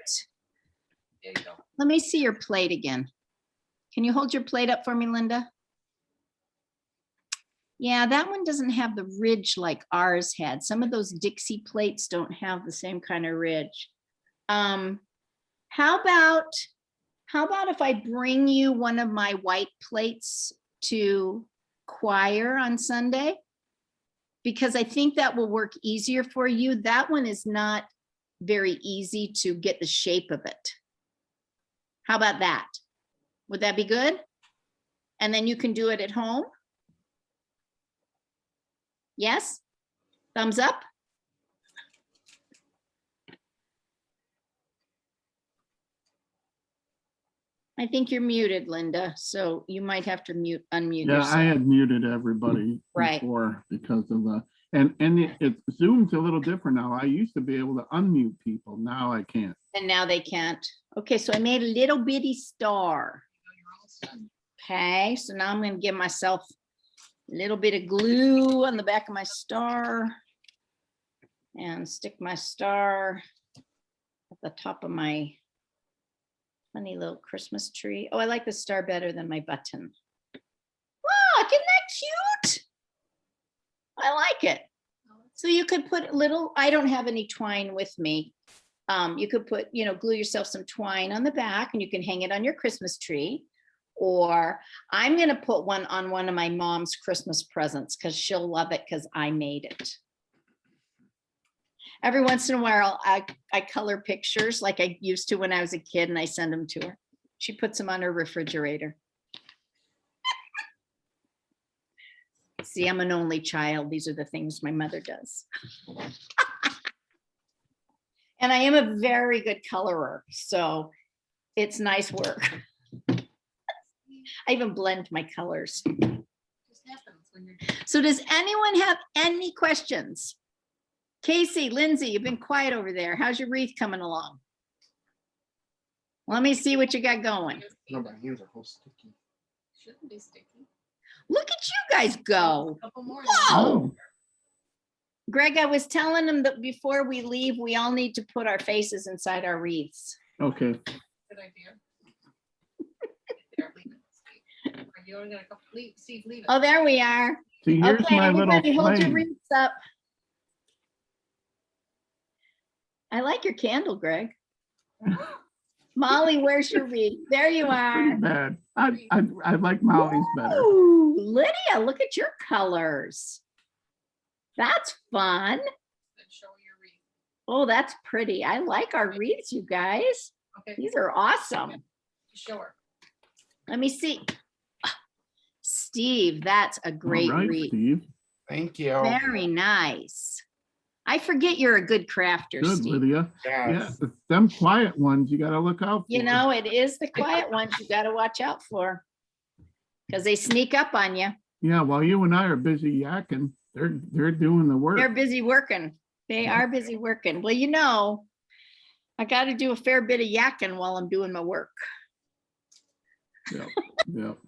There you go. Let me see your plate again. Can you hold your plate up for me, Linda? Yeah, that one doesn't have the ridge like ours had. Some of those Dixie plates don't have the same kind of ridge. How about if I bring you one of my white plates to choir on Sunday? Because I think that will work easier for you. That one is not very easy to get the shape of it. How about that? Would that be good? And then you can do it at home? Yes? Thumbs up? I think you're muted, Linda, so you might have to unmute Yeah, yourself. I had muted everybody Right. before because of and it Zoom's a little different now. I used to be able to unmute people. Now I can't. And now they can't. Okay, so I made a little bitty star. Okay, so now I'm gonna give myself a little bit of glue on the back of my star and stick my star at the top of my funny little Christmas tree. Oh, I like the star better than my button. Wow, isn't that cute? I like it. So you could put little, I don't have any twine with me. You could put, glue yourself some twine on the back and you can hang it on your Christmas tree. Or I'm going to put one on one of my mom's Christmas presents because she'll love it because I made it. Every once in a while, I color pictures like I used to when I was a kid and I send them to her. She puts them on her refrigerator. See, I'm an only child. These are the things my mother does. And I am a very good colorer, so it's nice work. I even blend my colors. Just happens when you're. So does anyone have any questions? Casey, Lindsay, you've been quiet over there. How's your wreath coming along? Let me see what you got going. No, my hands are all sticky. Shouldn't be sticky. Look at you guys go. Couple more. Whoa. Greg, I was telling him that before we leave, we all need to put our faces inside our wreaths. Okay. Good idea. There, leave it. Are you only got a couple, Steve, leave it. Oh, there we are. See, here's Okay, my little everybody hold your flame. wreaths up. I like your candle, Greg. Molly, where's your wreath? There you Pretty are. bad. I like Molly's better. Ooh, Lydia, look at your colors. That's fun. Then show your wreath. Oh, that's pretty. I like our wreaths, you guys. Okay, These are awesome. show her. Let me see. Steve, that's a All great right, wreath. Steve. Thank you. Very nice. I forget you're a good crafter, Good, Steve. Lydia. Yeah, Yes. it's them quiet ones you gotta look out for. You know, it is the quiet ones you got to watch out for because they sneak up on you. Yeah, while you and I are busy yakking, they're doing the work. They're busy working. They are busy working. Well, you know, I got to do a fair bit of yakking while I'm doing my work. Yep, yep.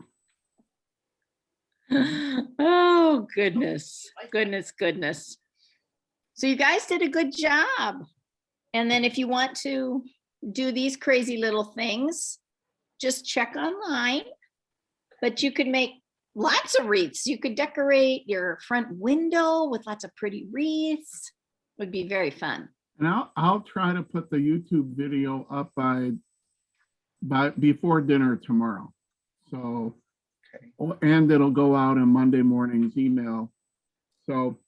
Oh, goodness, goodness. So you guys did a good job. And then if you want to do these crazy little things, just check online. But you could make lots of wreaths. You could decorate your front window with lots of pretty wreaths. Would be very fun. And I'll try to put the YouTube video up by before dinner tomorrow. So, and it'll go out in Monday morning's email. So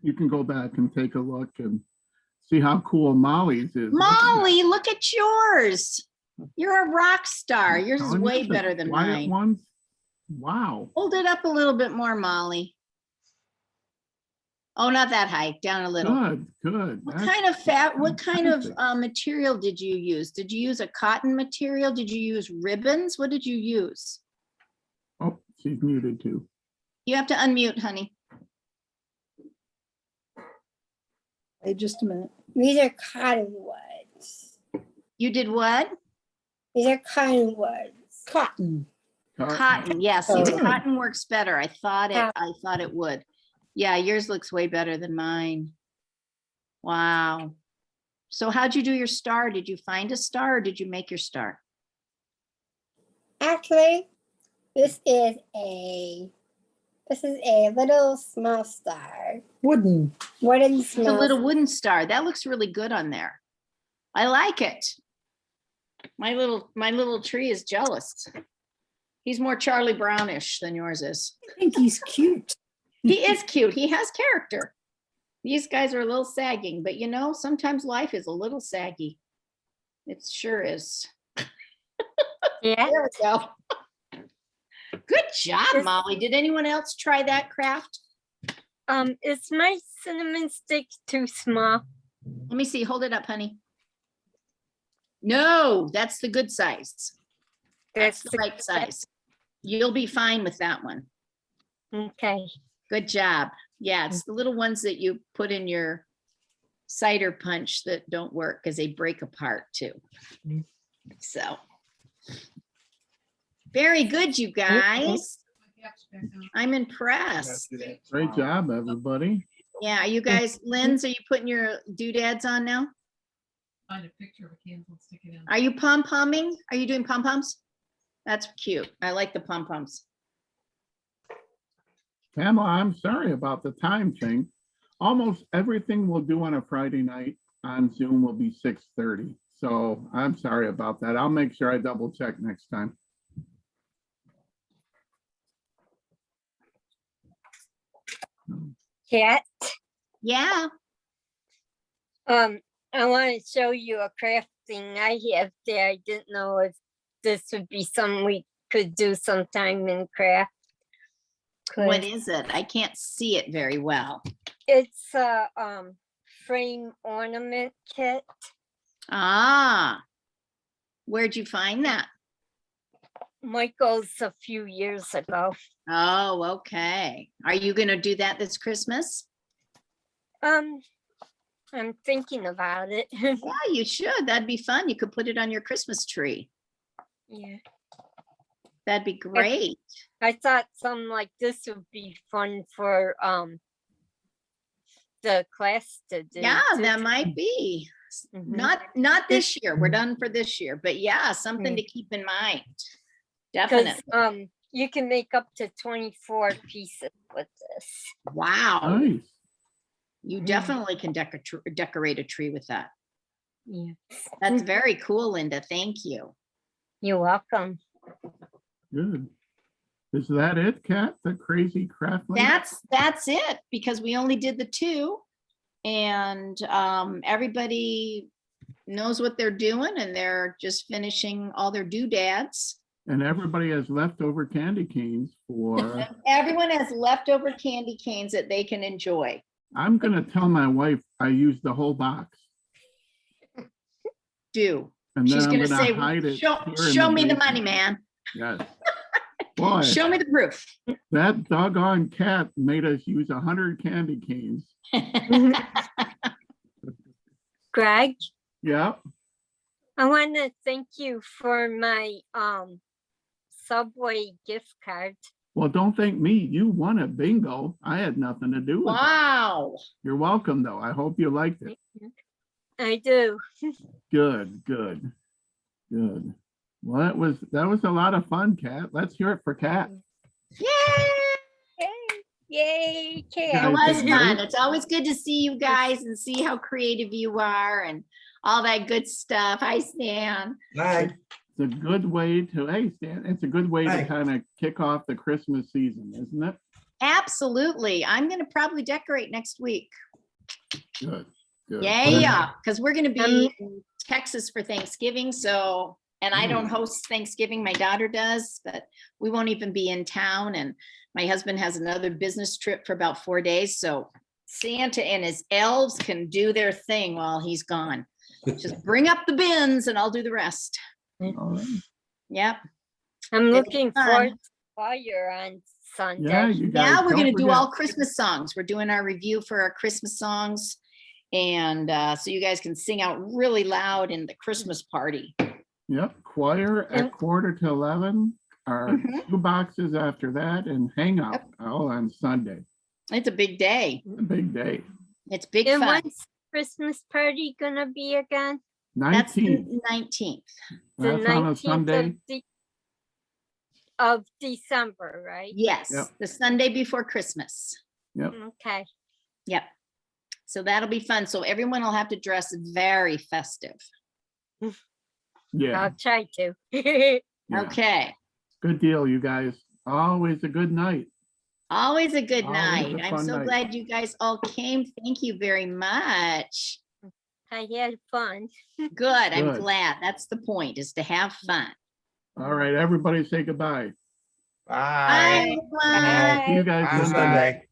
you can go back and take a look and see how cool Molly's is. Molly, look at yours. You're a rock star. Yours is Telling you, way the better than quiet mine. ones. Wow. Hold it up a little bit more, Molly. Oh, not that high, down a little. Good. What That's- kind of what kind of fantastic. material did you use? Did you use a cotton material? Did you use ribbons? What did you use? Oh, she's muted too. You have to unmute, honey. Hey, just a minute. These are cottonwoods. You did what? These are cottonwoods. Cotton. Cotton, yeah, see, the Oh. cotton works better. I thought Yeah. it would. Yeah, yours looks way better than mine. Wow. So how'd you do your star? Did you find a star or did you make your star? Actually, this is a little small star. Wooden It's a small. little wooden star. That looks really good on there. I like it. My little tree is jealous. He's more Charlie Brownish than yours is. I think he's cute. He is cute. He has character. These guys are a little sagging, but you know, sometimes life is a little saggy. It sure is. Yeah. There we go. Good job, Yes. Molly. Did anyone else try that craft? Is my cinnamon stick too small? Let me see. Hold it up, honey. No, that's the good size. That's the right size. You'll be fine with that one. Okay. Good job. Yeah, it's the little ones that you put in your cider punch that don't work because they break apart too. So. Very good, you guys. I'm impressed. Great job, everybody. Yeah, are you guys, Linz, are you putting your doodads on now? Find a picture of a candle and stick it in. Are you pom-pomming? Are you doing pom-poms? That's cute. I like the pom-poms. Pamela, I'm sorry about the time thing. Almost everything we'll do on a Friday night on Zoom will be 6:30. So I'm sorry about that. I'll make sure I double check next time. Cat, Yeah, I want to show you a craft thing I have there. I didn't know if this would be something we could do sometime in craft. What 'Cause is it? I can't see it very well. it's a frame ornament kit. Ah, where'd you find that? Michael's a few years ago. Oh, okay. Are you gonna do that this Christmas? I'm thinking about it. Yeah, you should. That'd be fun. You could put it on your Christmas tree. Yeah. That'd be great. I thought something like this would be fun for the class to do. Yeah, too. that might be. Mhm. Not this year. We're done for this year, but yeah, something to keep in mind. Because Definitely. you can make up to 24 pieces with this. Wow. Nice. You definitely can decorate a tree with that. Yeah. That's very cool, Linda. Thank you. You're welcome. Good. Is that it, Kat? The crazy craft lady? That's it, because we only did the 2. And everybody knows what they're doing, and they're just finishing all their doodads. And everybody has leftover candy canes for, Everyone has leftover candy canes that they can enjoy. I'm gonna tell my wife I used the whole box. Do. And then She's I'm gonna gonna say, hide it. show here in show me the basement." money, man. Yes. Boy, Show me the proof. that doggone cat made us use 100 candy canes. Greg, Yeah, I want to thank you for my Subway gift card. well, don't thank me. You won a bingo. I had nothing to do with it. Wow. You're welcome, though. I hope you liked it. I do. Good, good, good. Well, that was a lot of fun, Kat. Let's hear it for Kat. Yay! Yay, It Kat. was Yeah. fun. It's always good to see you guys and see how creative you are and all that good stuff. Hi, Stan. Night. It's a good way to, hey, Stan, it's a good way to Hi. kind of kick off the Christmas season, isn't it? Absolutely. I'm going to probably decorate next week. Good, good. Yeah, because we're going to be in Texas for Thanksgiving. So, and I don't host Thanksgiving. My daughter does, but we won't even be in town. And my husband has another business trip for about 4 days. So Santa and his elves can do their thing while he's gone. Just bring up the bins and I'll do the rest. All right. Yep. I'm It'll looking be fun. forward to fire on Sunday. Yeah, you guys. Yeah, we're don't gonna do forget. all Christmas songs. We're doing our review for our Christmas songs. And so you guys can sing out really loud in the Christmas party. Yep, choir at And- 11:45, our Mhm. 2 boxes after that, and hangout all on Sunday. It's a big day. A big day. It's big And fun. when's Christmas party gonna be again? That's 19th, the 19th. The that's on a Sunday. of December, right? Yes, Yep. the Sunday before Christmas. Okay. Yep. So that'll be fun. So everyone will have to dress very festive. Yeah, I'll try to. yeah. Okay. Good deal, you guys. Always a good night. Always a good Always a night. I'm fun so night. glad you guys all came. Thank you very much. I had fun. Good. I'm Good. glad. That's the point, is to have fun. All right, everybody say goodbye. Bye. Bye, everyone. See you guys Bye. Sunday.